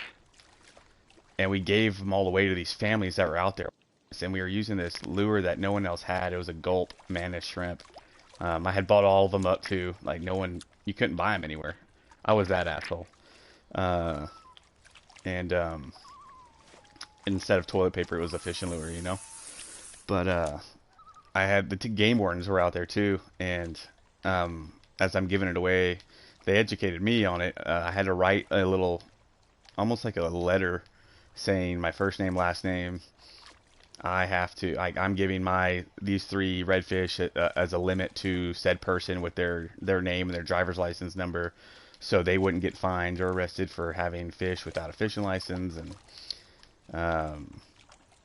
and we gave them all away to these families that were out there. And we were using this lure that no one else had. It was a gulp mantis shrimp. I had bought all of them up too. Like you couldn't buy them anywhere. I was that asshole. And instead of toilet paper, it was a fishing lure, you know. But I had the game wardens were out there too, and as I'm giving it away, they educated me on it. I had to write a little, almost like a letter, saying my first name, last name. I'm giving these 3 redfish as a limit to said person with their name and their driver's license number, so they wouldn't get fined or arrested for having fish without a fishing license. And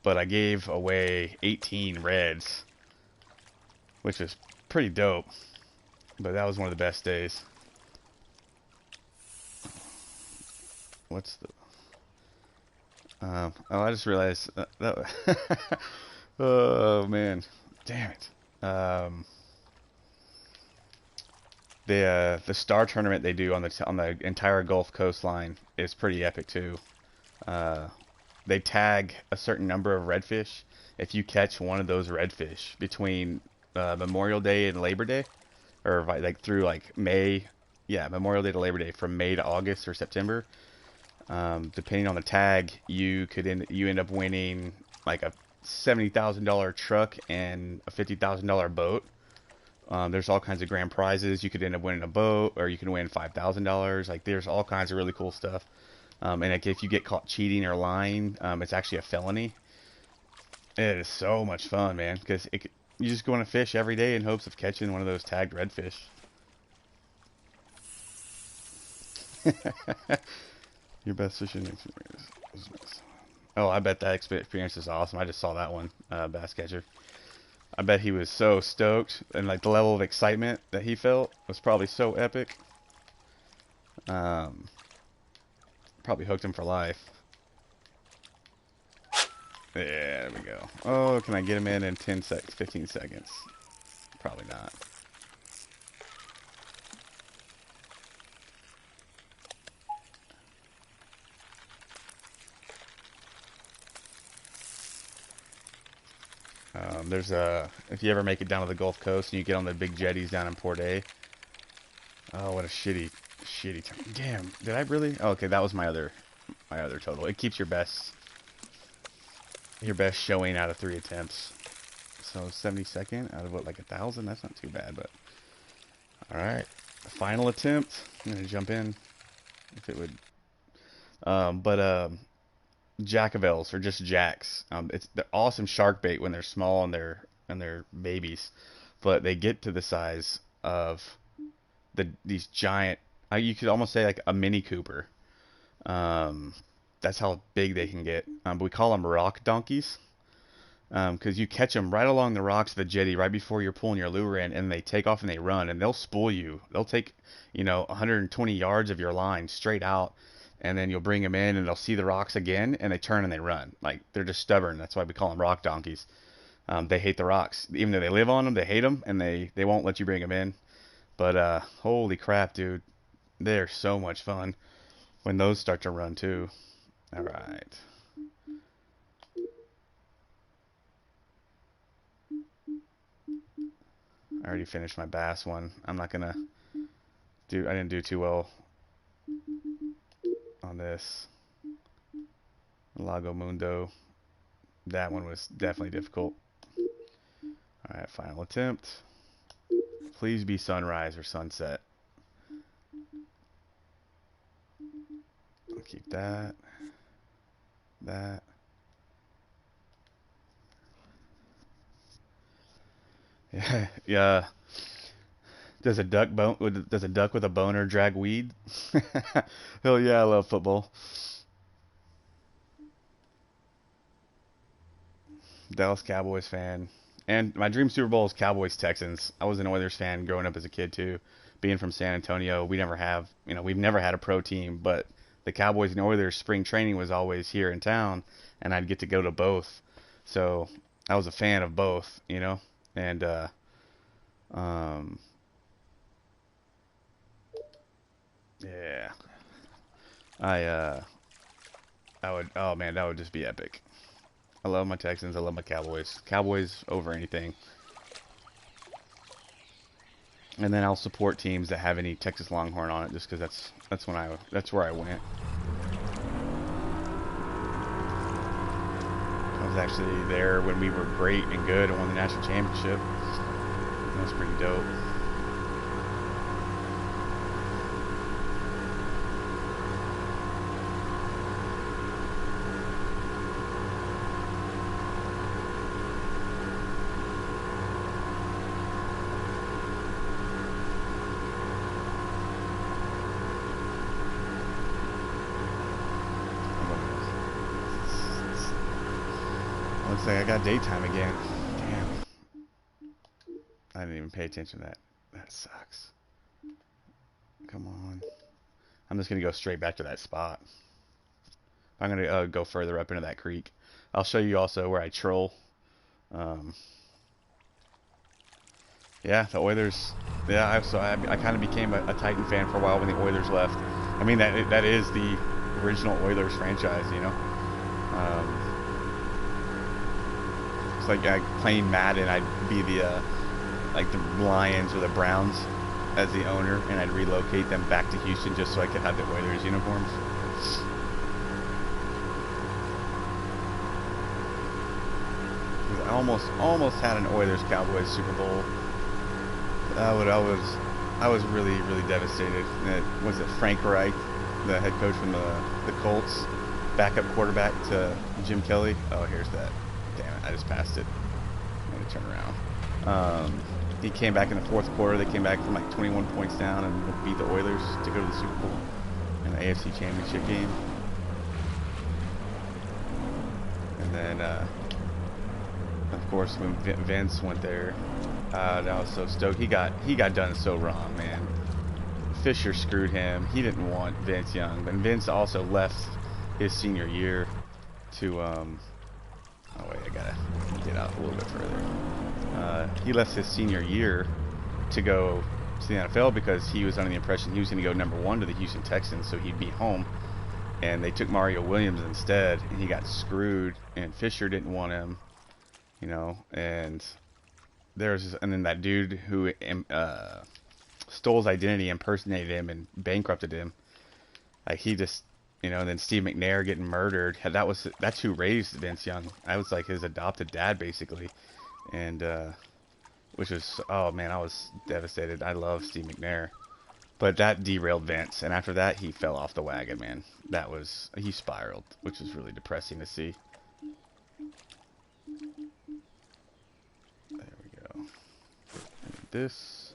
but I gave away 18 reds, which was pretty dope. But that was one of the best days. What's the... I just realized oh man, damn it. The star tournament they do on the entire Gulf coastline is pretty epic too. Uh, they tag a certain number of redfish. If you catch one of those redfish between Memorial Day and Labor Day, or like through like May, yeah, Memorial Day to Labor Day, from May to August or September, depending on the tag, you end up winning like a $70,000 truck and a $50,000 boat. There's all kinds of grand prizes. You could end up winning a boat, or you can win $5,000. Like there's all kinds of really cool stuff. And like, if you get caught cheating or lying, it's actually a felony. It is so much fun, man, because you just go on a fish every day in hopes of catching one of those tagged redfish. Your best fishing experience. Oh, I bet that experience is awesome. I just saw that one, bass catcher. I bet he was so stoked, and like the level of excitement that he felt was probably so epic. Um, Probably hooked him for life. Yeah, there we go. Oh, can I get him in 10 seconds, 15 seconds? Probably not. There's if you ever make it down to the Gulf Coast and you get on the big jetties down in Port A. Oh, what a shitty time. Damn, did I really? Oh, okay, that was my other total. It keeps your best showing out of 3 attempts. So 72nd out of what, like 1,000? That's not too bad, but all right. Final attempt. I'm gonna jump in if it would. But Jackavels or just jacks. They're awesome shark bait when they're small and they're babies, but they get to the size of these giant. You could almost say like a Mini Cooper. Um, that's how big they can get. But we call them rock donkeys. Because you catch them right along the rocks of the jetty right before you're pulling your lure in, and they take off and they run, and they'll spool you. They'll take, 120 yards of your line straight out, and then you'll bring them in, and they'll see the rocks again, and they turn and they run. Like, they're just stubborn. That's why we call them rock donkeys. They hate the rocks. Even though they live on them, they hate them, and they won't let you bring them in. But holy crap, dude. They're so much fun when those start to run, too. All right. I already finished my bass one. I'm not gonna I didn't do too well on this. Lago Mundo. That one was definitely difficult. Alright, final attempt. Please be sunrise or sunset. I'll keep that. That. Yeah, yeah. Does a duck with a boner drag weed? Hell yeah, I love football. Dallas Cowboys fan. And my dream Super Bowl is Cowboys Texans. I was an Oilers fan growing up as a kid too. Being from San Antonio, we've never had a pro team, but the Cowboys and Oilers spring training was always here in town, and I'd get to go to both. So I was a fan of both. And um, yeah, I uh, I would. Oh man, that would just be epic. I love my Texans. I love my Cowboys. Cowboys over anything. And then I'll support teams that have any Texas Longhorn on it, just because that's where I went. I was actually there when we were great and good and won the national championship. That was pretty dope. Looks like I got daytime again. Damn. I didn't even pay attention to that. That sucks. Come on. I'm just going to go straight back to that spot. I'm going to go further up into that creek. I'll show you also where I troll. Um, Yeah, the Oilers. Yeah, I kind of became a Titan fan for a while when the Oilers left. I mean that is the original Oilers franchise, you know. It's like playing Madden. I'd be the like the Lions or the Browns as the owner, and I'd relocate them back to Houston just so I could have the Oilers uniforms. I almost had an Oilers Cowboys Super Bowl. I was really devastated. Was it Frank Reich, the head coach from the Colts, backup quarterback to Jim Kelly? Oh, here's that. Damn it, I just passed it. I'm gonna turn around. He came back in the fourth quarter. They came back from like 21 points down and beat the Oilers to go to the Super Bowl in the AFC Championship game. And then, of course, when Vince went there, I was so stoked. He got done so wrong, man. Fisher screwed him. He didn't want Vince Young, but Vince also left his senior year to oh wait, I gotta get out a little bit further. He left his senior year to go to the NFL because he was under the impression he was going to go #1 to the Houston Texans, so he'd be home. And they took Mario Williams instead, and he got screwed. And Fisher didn't want him, you know. And then that dude who stole his identity, impersonated him, and bankrupted him. Like he just, you know. And then Steve McNair getting murdered. That's who raised Vince Young. I was like his adopted dad, basically. And which was, oh man, I was devastated. I love Steve McNair, but that derailed Vince, and after that he fell off the wagon, man. He spiraled, which was really depressing to see. There we go. And this.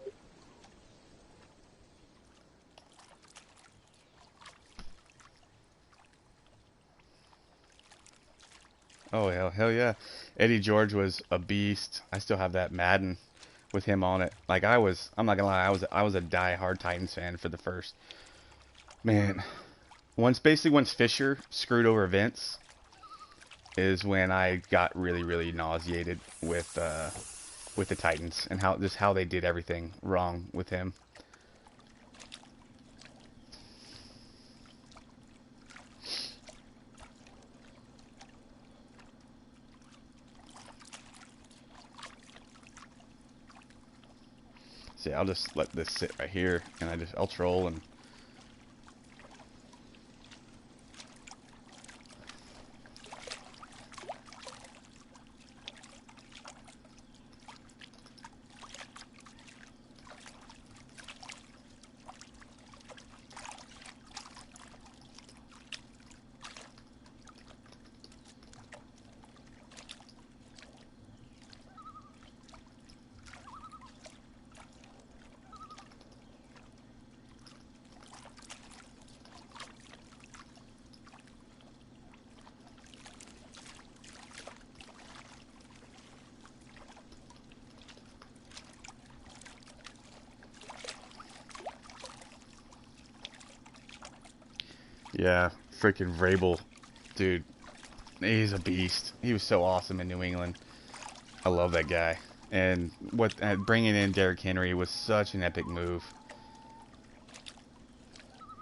Oh hell yeah. Eddie George was a beast. I still have that Madden with him on it. Like I'm not gonna lie, I was a die-hard Titans fan for the first. Man, once Fisher screwed over Vince is when I got really nauseated with the Titans and how they did everything wrong with him. See, I'll just let this sit right here, and I'll troll and. Yeah, freaking Vrabel, dude, he's a beast. He was so awesome in New England. I love that guy. And bringing in Derrick Henry was such an epic move.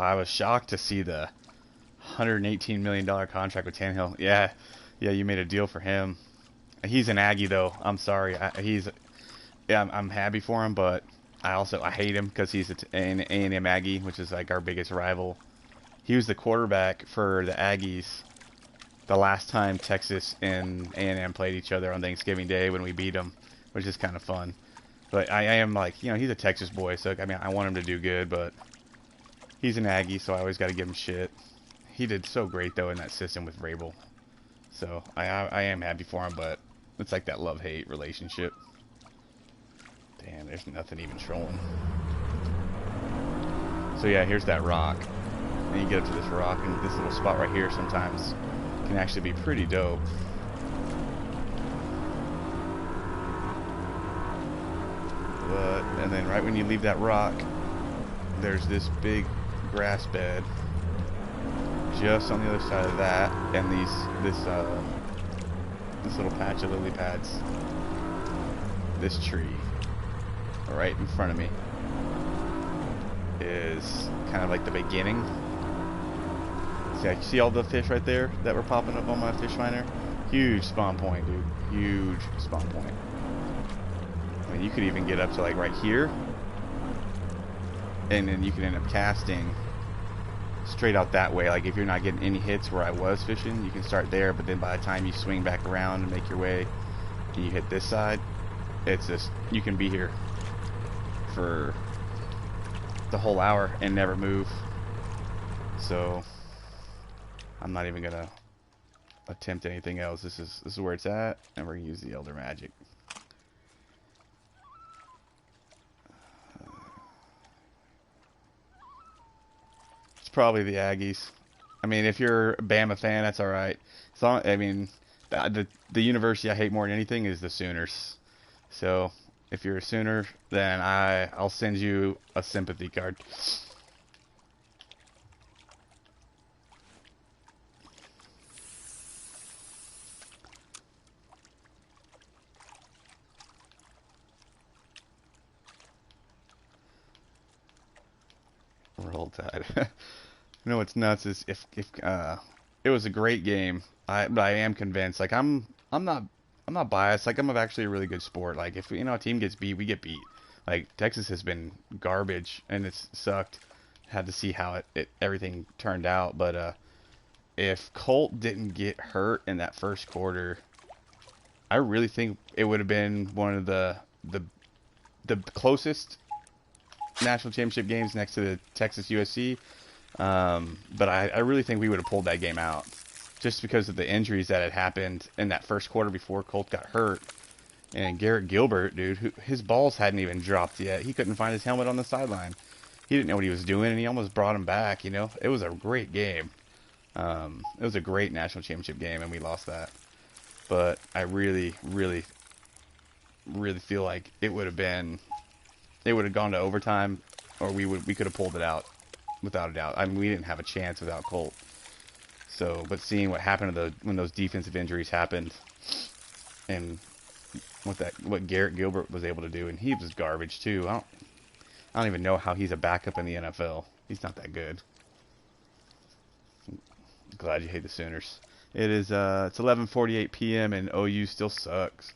I was shocked to see the $118 million contract with Tannehill. Yeah, you made a deal for him. He's an Aggie though. I'm sorry. I'm happy for him, but I hate him because he's an A&M Aggie, which is like our biggest rival. He was the quarterback for the Aggies the last time Texas and A&M played each other on Thanksgiving Day when we beat them, which is kind of fun. But I am like, you know, he's a Texas boy, so I mean, I want him to do good, but he's an Aggie, so I always got to give him shit. He did so great though in that system with Vrabel, so I am happy for him, but it's like that love-hate relationship. Damn, there's nothing even trolling. So yeah, here's that rock. And you get up to this rock, and this little spot right here sometimes can actually be pretty dope. And then right when you leave that rock, there's this big grass bed just on the other side of that, and this little patch of lily pads. This tree. right in front of me is kind of like the beginning. See all the fish right there that were popping up on my fish finder? Huge spawn point, dude. Huge spawn point. I mean, you could even get up to like right here, and then you could end up casting straight out that way. Like if you're not getting any hits where I was fishing, you can start there, but then by the time you swing back around and make your way and you hit this side, it's just, you can be here for the whole hour and never move. So I'm not even gonna attempt anything else. This is where it's at, and we're gonna use the Elder Magic. It's probably the Aggies. I mean, if you're a Bama fan, that's all right. So, I mean, the university I hate more than anything is the Sooners. So if you're a Sooner, then I'll send you a sympathy card. Roll Tide. You know what's nuts is if it was a great game. But I am convinced. Like I'm not biased. Like I'm actually a really good sport. Like if a team gets beat, we get beat. Like Texas has been garbage and it's sucked. Had to see how everything turned out. But if Colt didn't get hurt in that first quarter, I really think it would have been one of the closest national championship games next to the Texas USC. But I really think we would have pulled that game out just because of the injuries that had happened in that first quarter before Colt got hurt. And Garrett Gilbert, dude, his balls hadn't even dropped yet. He couldn't find his helmet on the sideline. He didn't know what he was doing, and he almost brought him back, It was a great game. It was a great national championship game, and we lost that. But I really, really, really feel like it would have gone to overtime, or we could have pulled it out without a doubt. I mean, we didn't have a chance without Colt. So, but seeing what happened when those defensive injuries happened, and what Garrett Gilbert was able to do, and he was garbage too. I don't even know how he's a backup in the NFL. He's not that good. Glad you hate the Sooners. It's 11:48 p.m. and OU still sucks.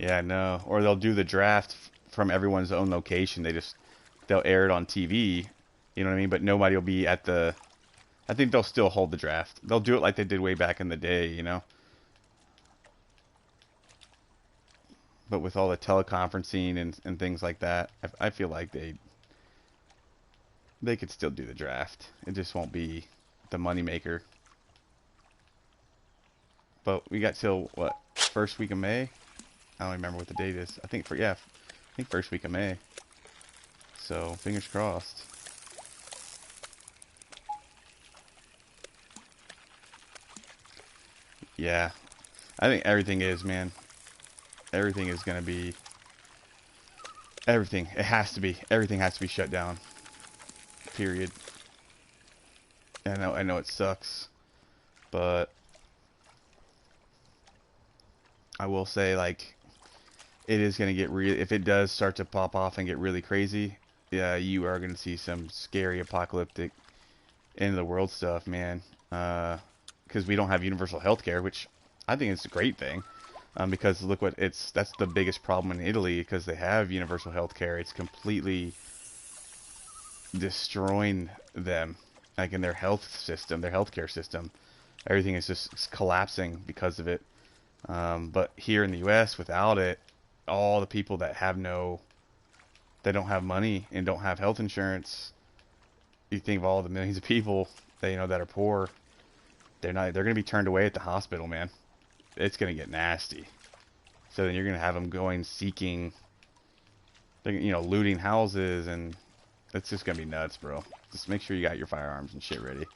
Yeah, no. Or they'll do the draft from everyone's own location. They'll air it on TV, you know what I mean? But nobody will be at the. I think they'll still hold the draft. They'll do it like they did way back in the day. But with all the teleconferencing and things like that, I feel like they could still do the draft. It just won't be the moneymaker. But we got till what, first week of May? I don't remember what the date is. I think first week of May. So fingers crossed. Yeah, I think everything is, man. Everything is gonna be. Everything. It has to be. Everything has to be shut down. Period. I know it sucks, but I will say, like, it is going to get real. If it does start to pop off and get really crazy, yeah, you are going to see some scary apocalyptic end of the world stuff, man. Because we don't have universal health care, which I think is a great thing. Because look that's the biggest problem in Italy, because they have universal health care. It's completely destroying them, like in their health system, their healthcare system. Everything is just collapsing because of it. But here in the U.S., without it, all the people that they don't have money and don't have health insurance. You think of all the millions of people that that are poor. They're going to be turned away at the hospital, man. It's going to get nasty. So then you're going to have them going seeking, looting houses, and it's just going to be nuts, bro. Just make sure you got your firearms and shit ready.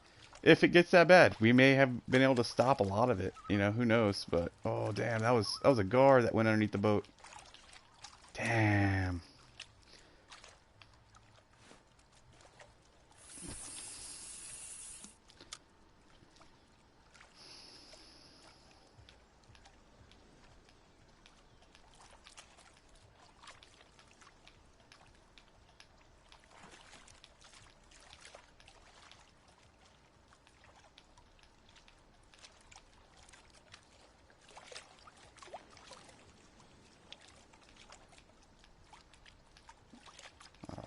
If it gets that bad, we may have been able to stop a lot of it. Who knows? But oh damn, that was a guard that went underneath the boat. Damn.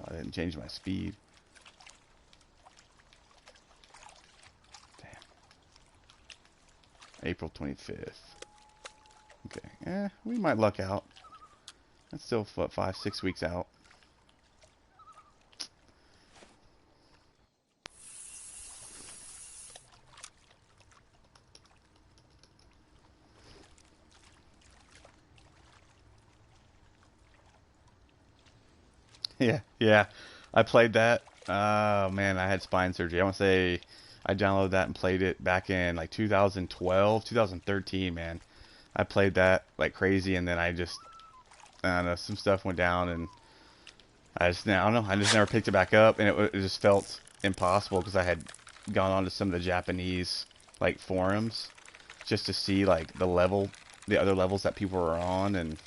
I didn't change my speed. Damn. April 25th. Okay. We might luck out. That's still, what, 5, 6 weeks out. Yeah. I played that. Oh, man, I had spine surgery. I want to say I downloaded that and played it back in, like, 2012, 2013, man. I played that like crazy, and then I don't know, some stuff went down, and I don't know, I just never picked it back up, and it just felt impossible because I had gone on to some of the Japanese like forums just to see like the other levels that people were on, and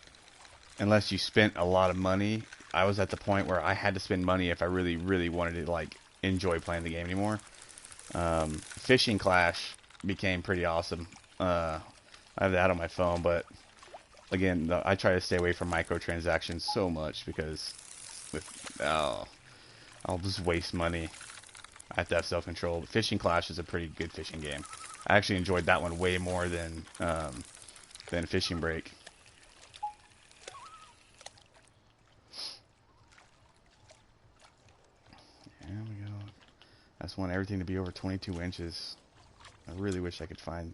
unless you spent a lot of money, I was at the point where I had to spend money if I really, really wanted to like enjoy playing the game anymore. Fishing Clash became pretty awesome. I have that on my phone, but again, I try to stay away from microtransactions so much because I'll just waste money. I have to have self-control. Fishing Clash is a pretty good fishing game. I actually enjoyed that one way more than Fishing Break. There we go. I just want everything to be over 22 inches. I really wish I could find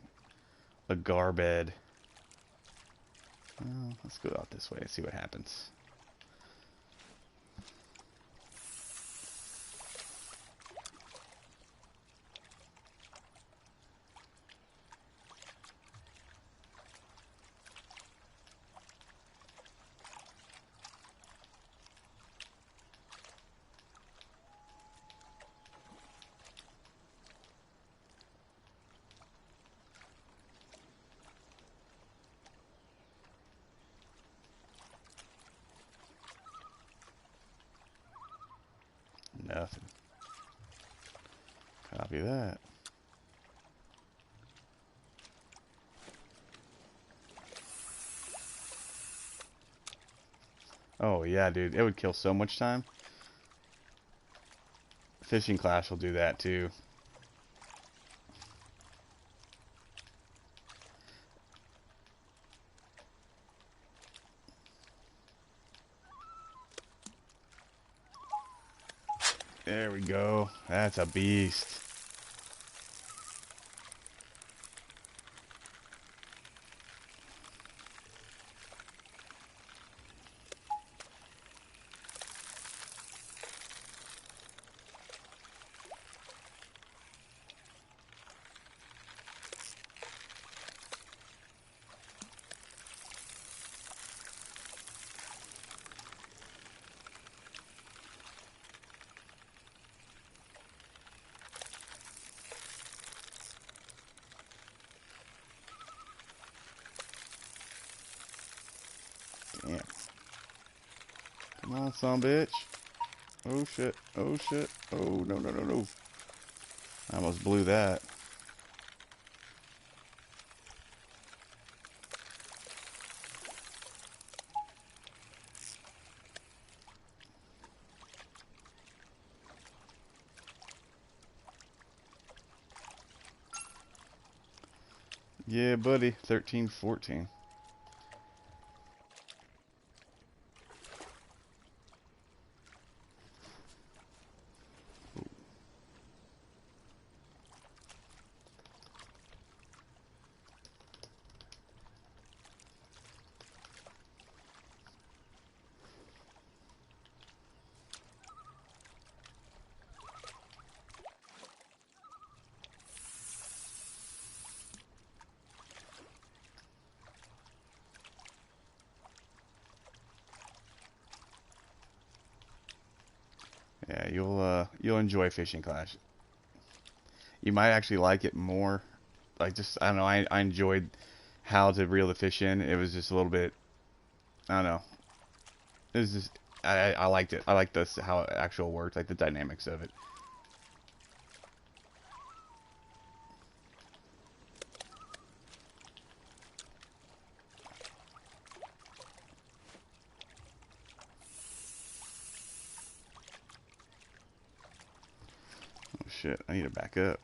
a gar bed. Well, let's go out this way and see what happens. Nothing. Copy that. Oh yeah, dude, it would kill so much time. Fishing Clash will do that too. There we go. That's a beast. Damn. Come on, son bitch. Oh shit. Oh shit. Oh no no no no. I almost blew that. Yeah, buddy. 13, 14. Yeah, you'll enjoy fishing Clash. You might actually like it more. Like just I don't know. I enjoyed how to reel the fish in. It was just a little bit. I don't know. It was just I liked it. I liked this how it actually worked, like the dynamics of it. Oh shit! I need to back up.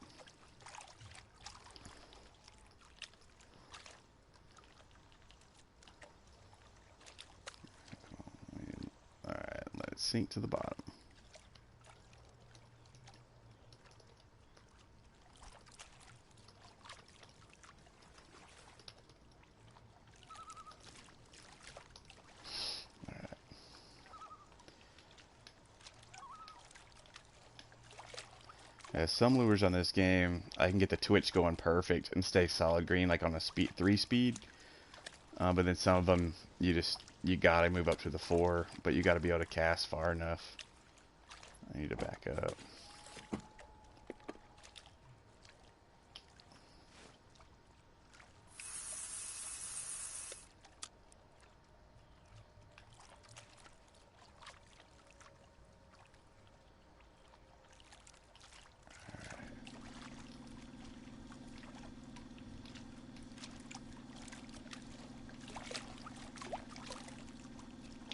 All right, let it sink to the bottom. Some lures on this game, I can get the twitch going perfect and stay solid green, like on a speed 3 speed. But then some of them, you gotta move up to the 4, but you gotta be able to cast far enough. I need to back up.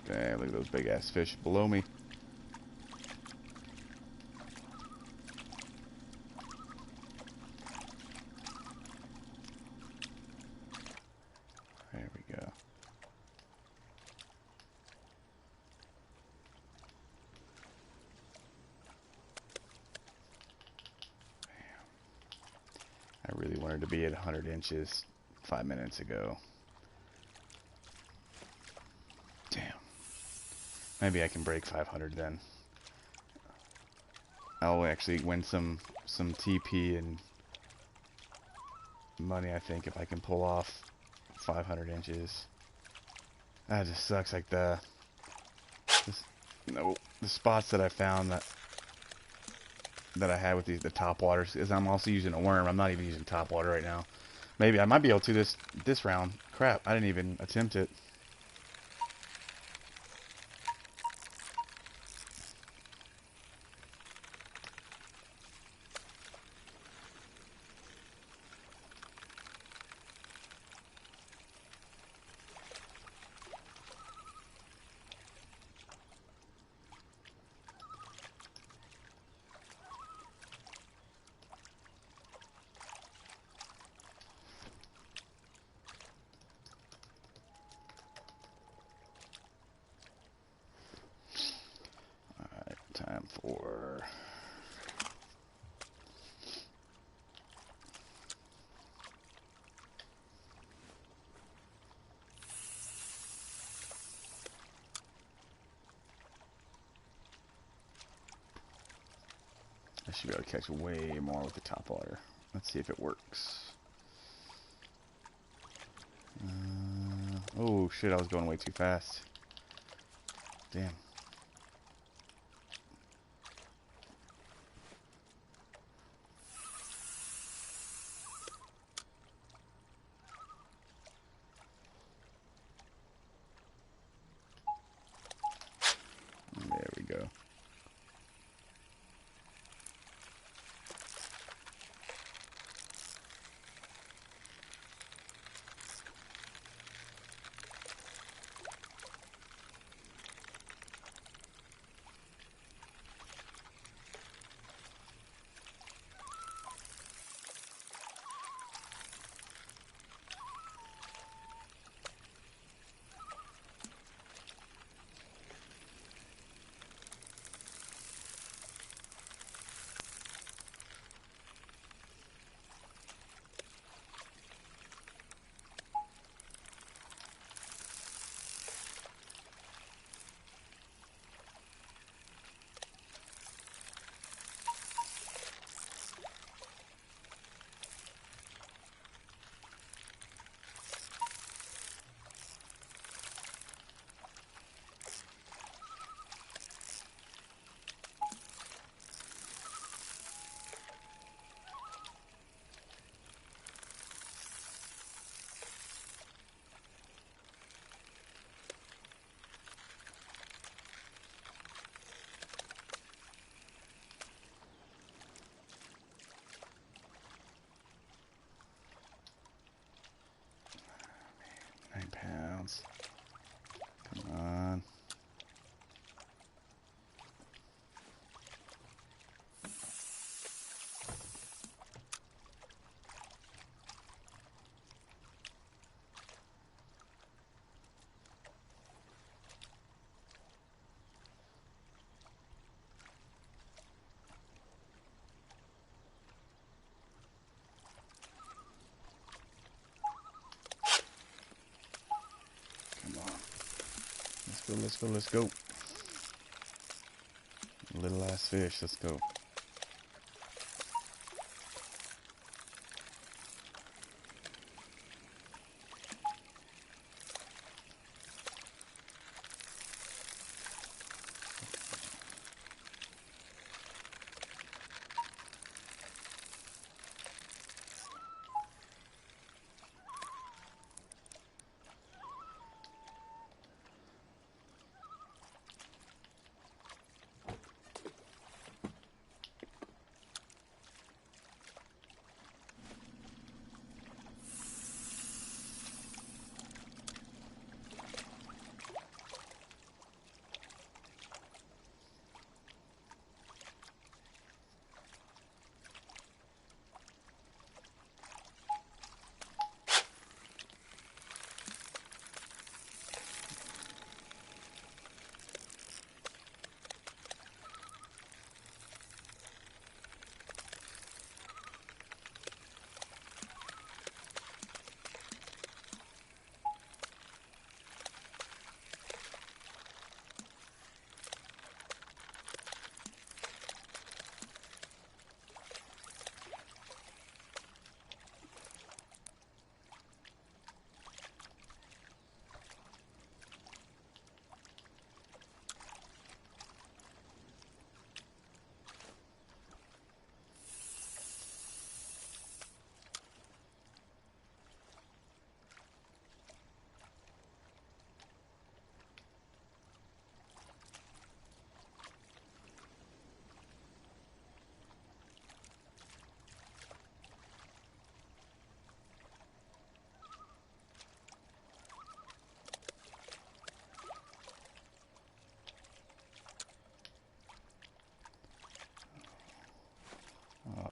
Damn, look at those big ass fish below me. There we go. I really wanted to be at 100 inches 5 minutes ago. Damn. Maybe I can break 500 then. I'll actually win some TP and money, I think, if I can pull off 500 inches. That just sucks. Like the spots that I found that I had with the top waters is I'm also using a worm. I'm not even using top water right now. Maybe I might be able to this round. Crap, I didn't even attempt it. Alright, time for... I should be able to catch way more with the top water. Let's see if it works. Oh shit, I was going way too fast. Damn. There we go. Let's go, let's go. Little ass fish, let's go.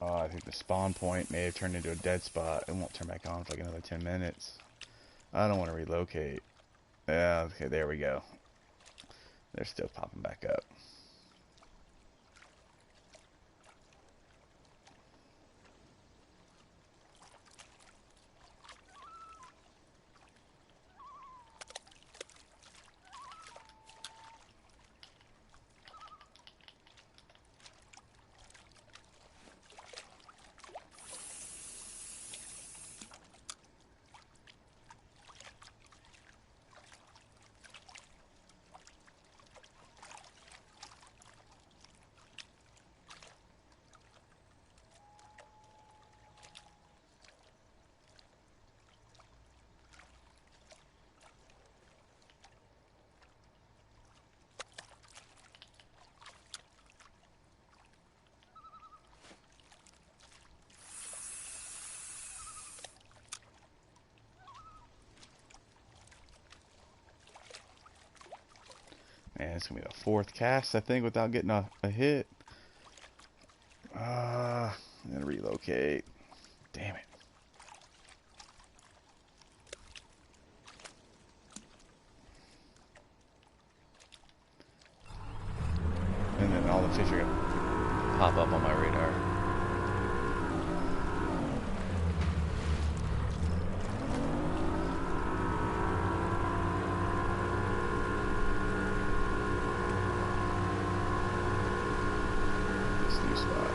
Oh, I think the spawn point may have turned into a dead spot. It won't turn back on for like another 10 minutes. I don't want to relocate. Yeah, okay, there we go. They're still popping back up. Man, it's gonna be the fourth cast, I think, without getting a hit. I'm gonna relocate. Damn it. And then all the fish are gonna pop up on my radar. This new spot.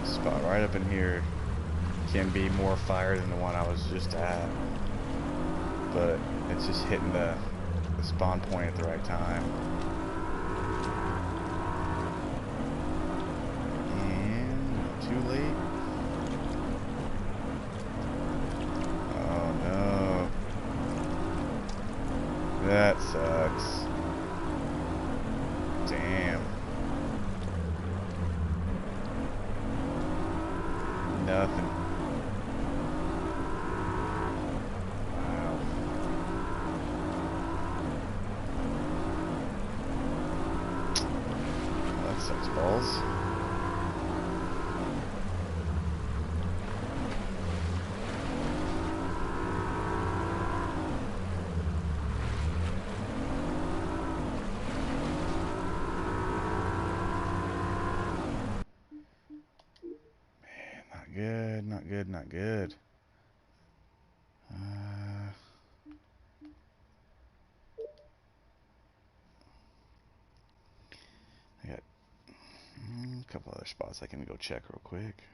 Spot right up in here can be more fire than the one I was just at, but it's just hitting the spawn point at the right time. And not too late. Oh no, that sucks. Damn. Nothing. Wow. That sucks balls. good, not good. I got a couple other spots I can go check real quick.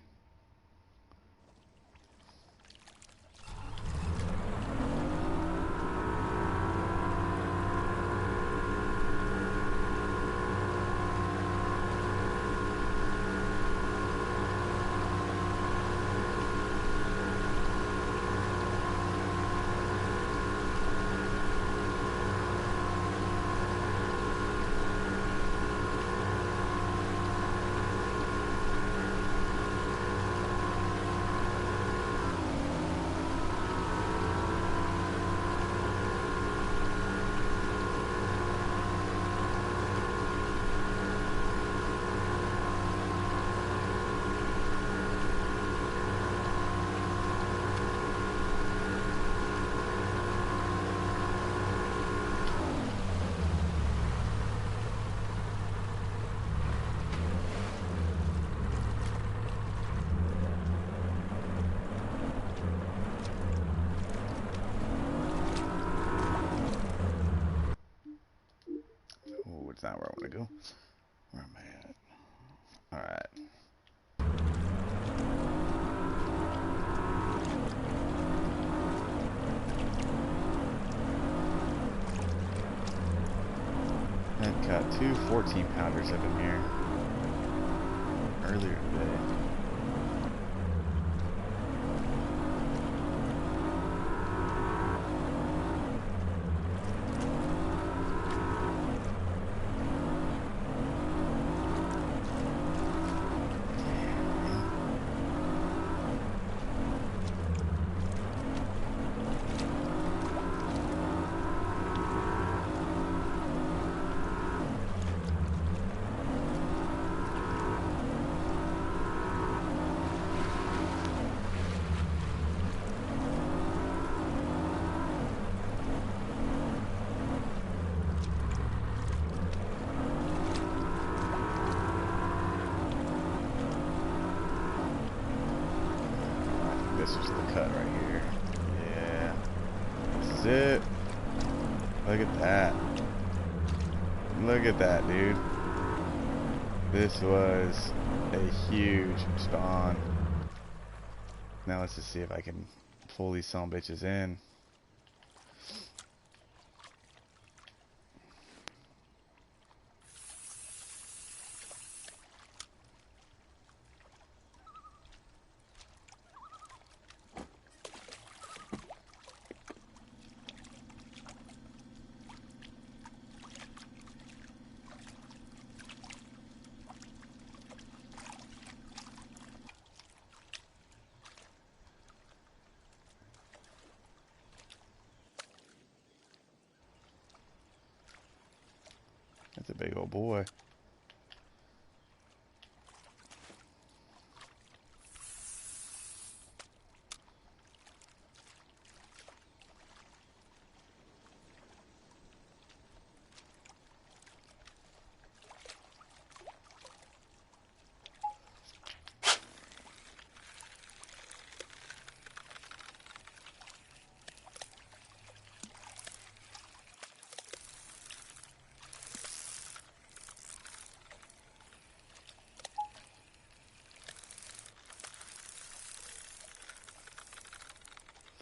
Oh, it's not where I want to go. Where am I at? Alright. I caught two 14-pounders up in here earlier today. This is the cut right here. Yeah. This is it. Look at that. Look at that, dude. This was a huge spawn. Now let's just see if I can pull these son bitches in. That's a big old boy.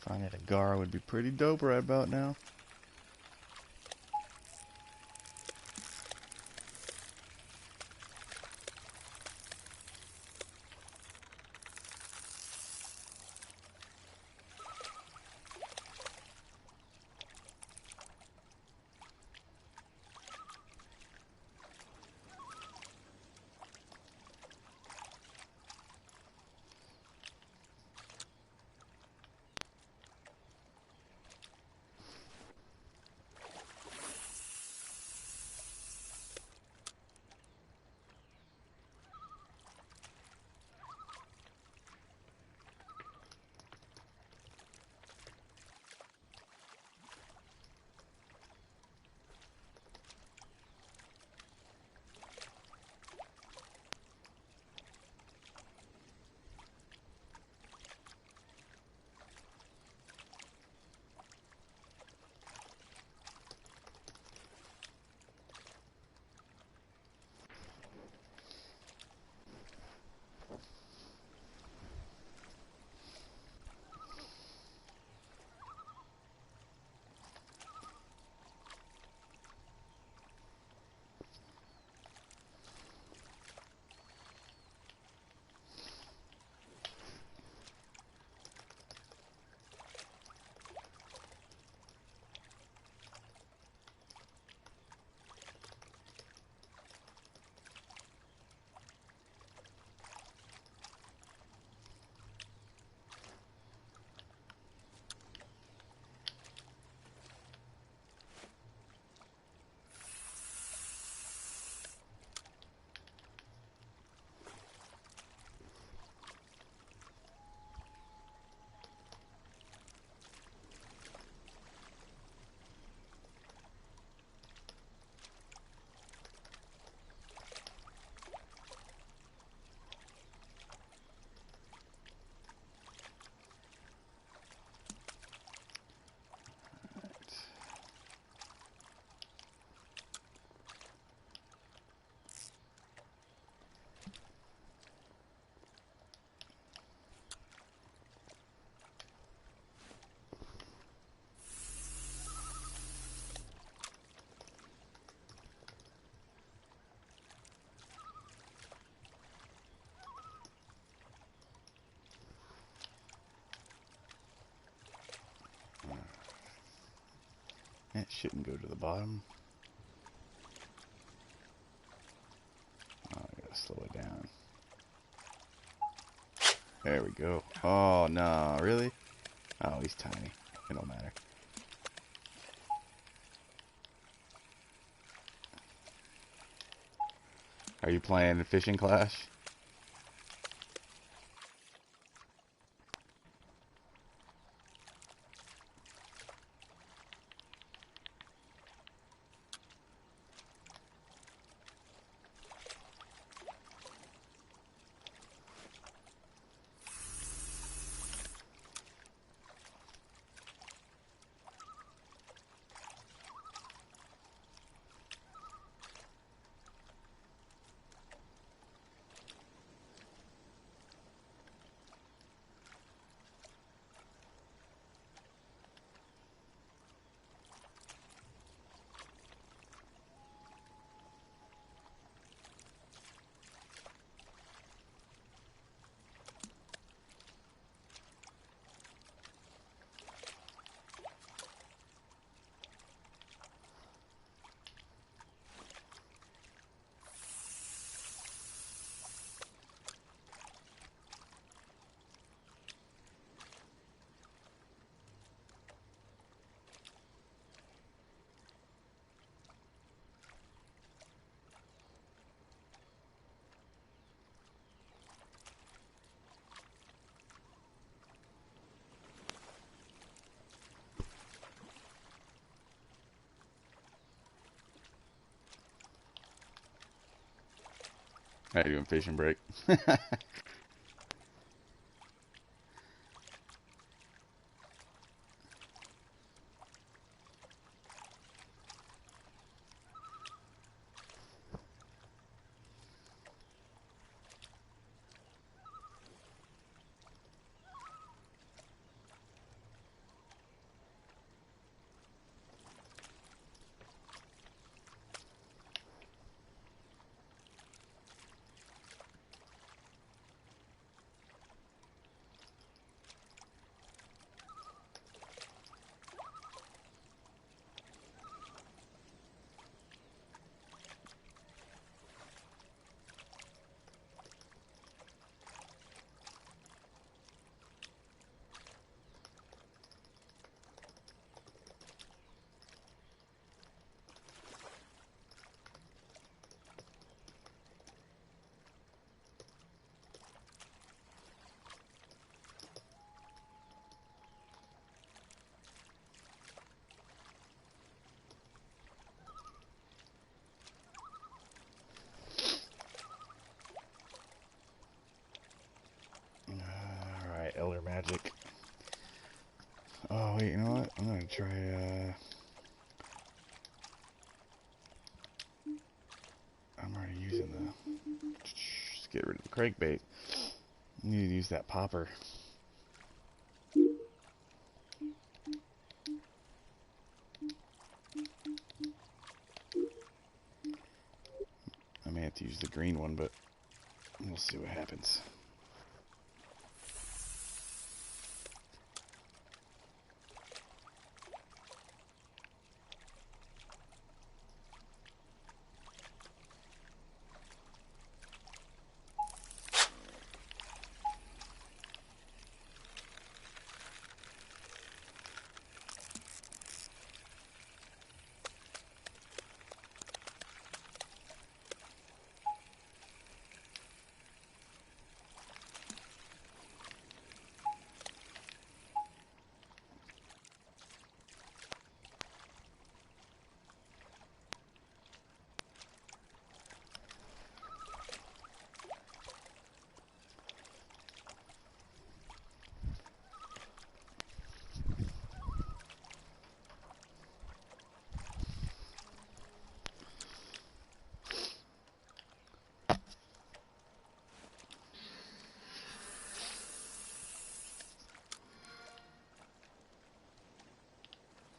Finding a gar would be pretty dope right about now. It shouldn't go to the bottom. Oh, I gotta slow it down. There we go. Oh, no, really? Oh, he's tiny. It don't matter. Are you playing Fishing Clash? How you doing, fishing break? Alright, Elder Magic. Oh, wait, you know what? I'm gonna try, I'm already using the... Just get rid of the crankbait. I need to use that popper. I may have to use the green one, but we'll see what happens.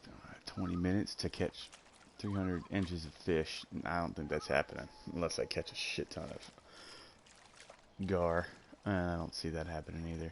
Alright, 20 minutes to catch 300 inches of fish. I don't think that's happening unless I catch a shit ton of gar. I don't see that happening either.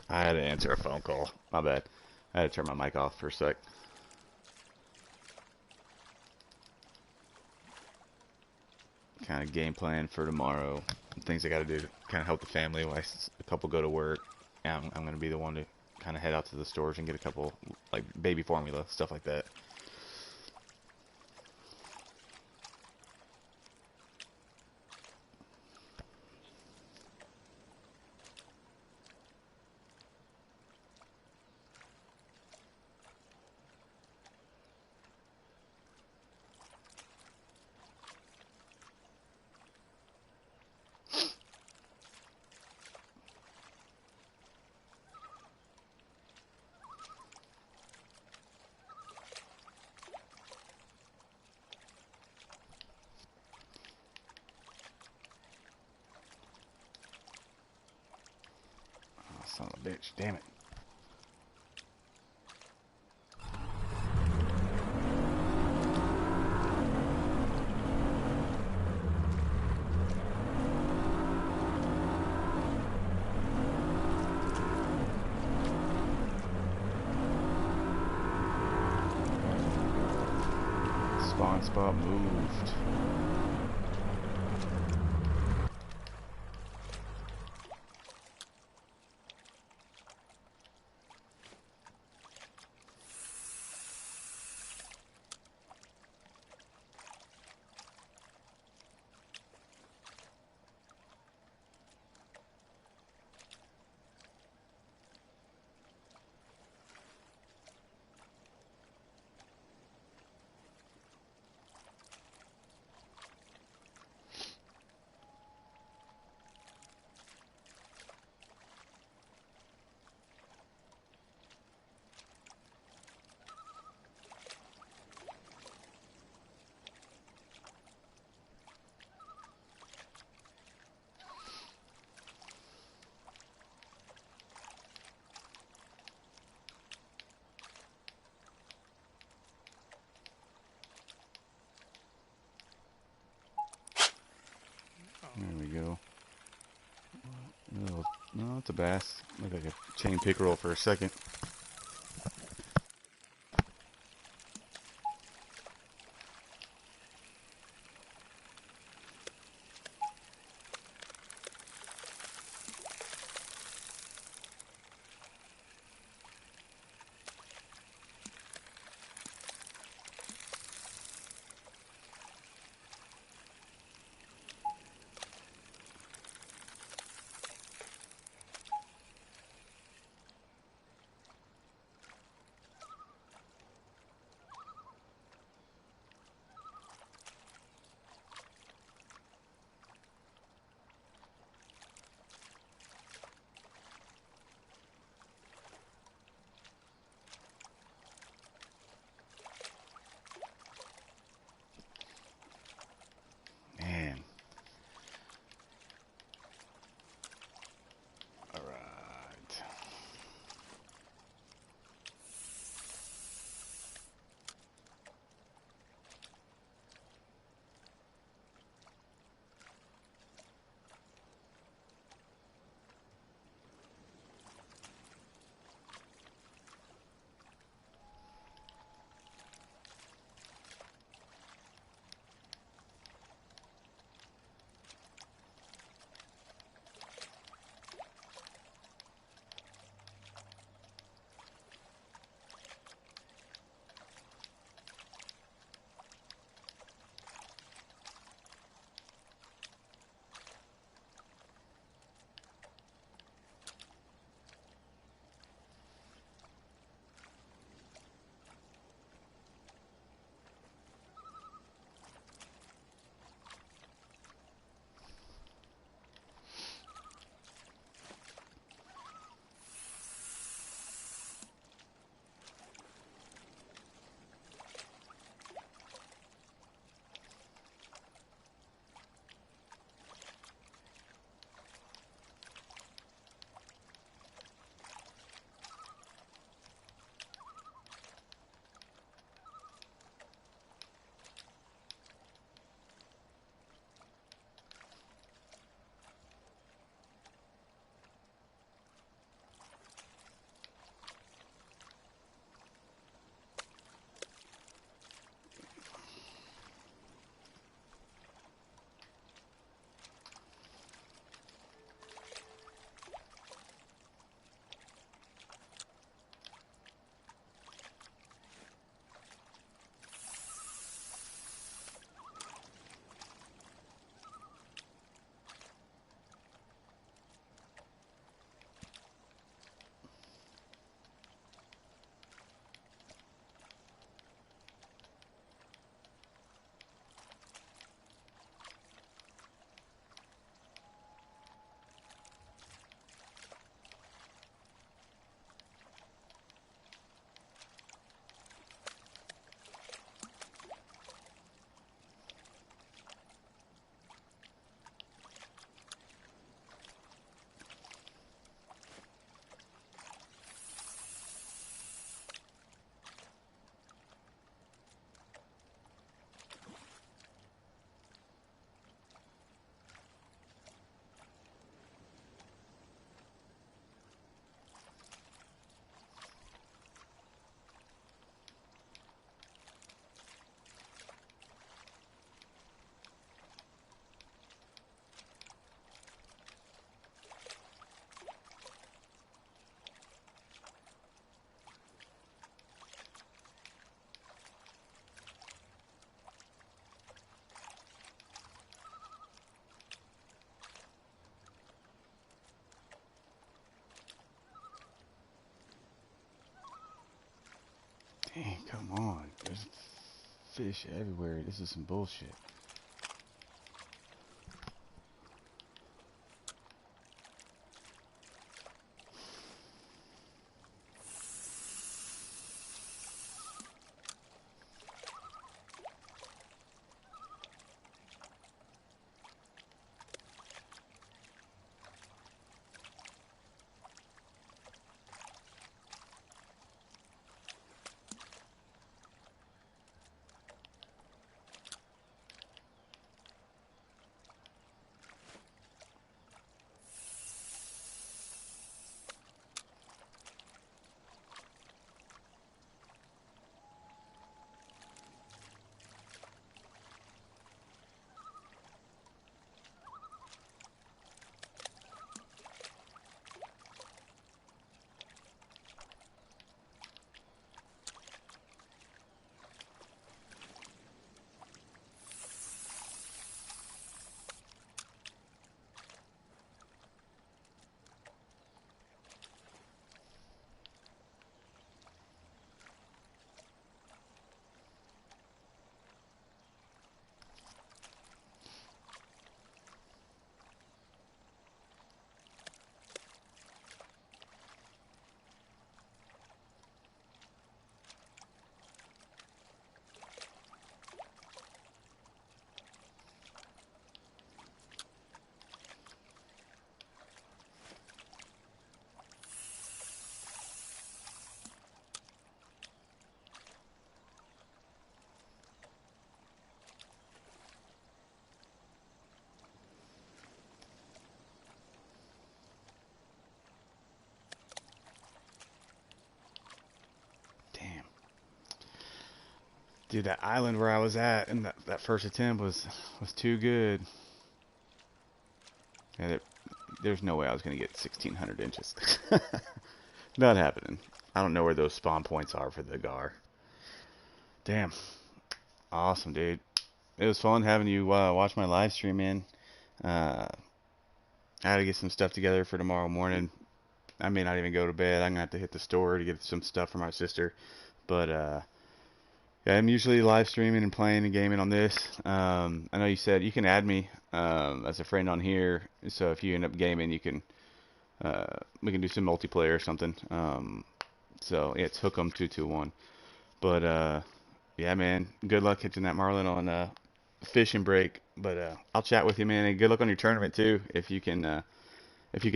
I had to answer a phone call. My bad. I had to turn my mic off for a sec. Kind of game plan for tomorrow. Things I got to do to kind of help the family while a couple go to work. And I'm going to be the one to kind of head out to the stores and get a couple, like, baby formula, stuff like that. Oh, son of a bitch. Damn it. Spawn spot moved. There we go. Oh, no, it's a bass. Look like a chain pickerel for a second. Dang, come on. There's fish everywhere. This is some bullshit. Damn. Dude, that island where I was at and that first attempt was too good. And there's no way I was going to get 1,600 inches. Not happening. I don't know where those spawn points are for the gar. Damn. Awesome, dude. It was fun having you watch my live stream, man. Uh, I had to get some stuff together for tomorrow morning. I may not even go to bed. I'm going to have to hit the store to get some stuff for my sister. But, yeah, I'm usually live streaming and playing and gaming on this. I know you said you can add me as a friend on here. So if you end up gaming, you can we can do some multiplayer or something. So yeah, it's Hookem221. But yeah, man, good luck catching that marlin on fishing break. But I'll chat with you, man, and good luck on your tournament too. If you can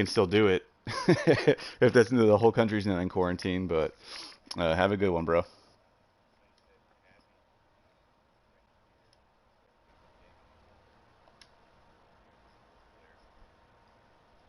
still do it, if that's the whole country's not in quarantine. But have a good one, bro.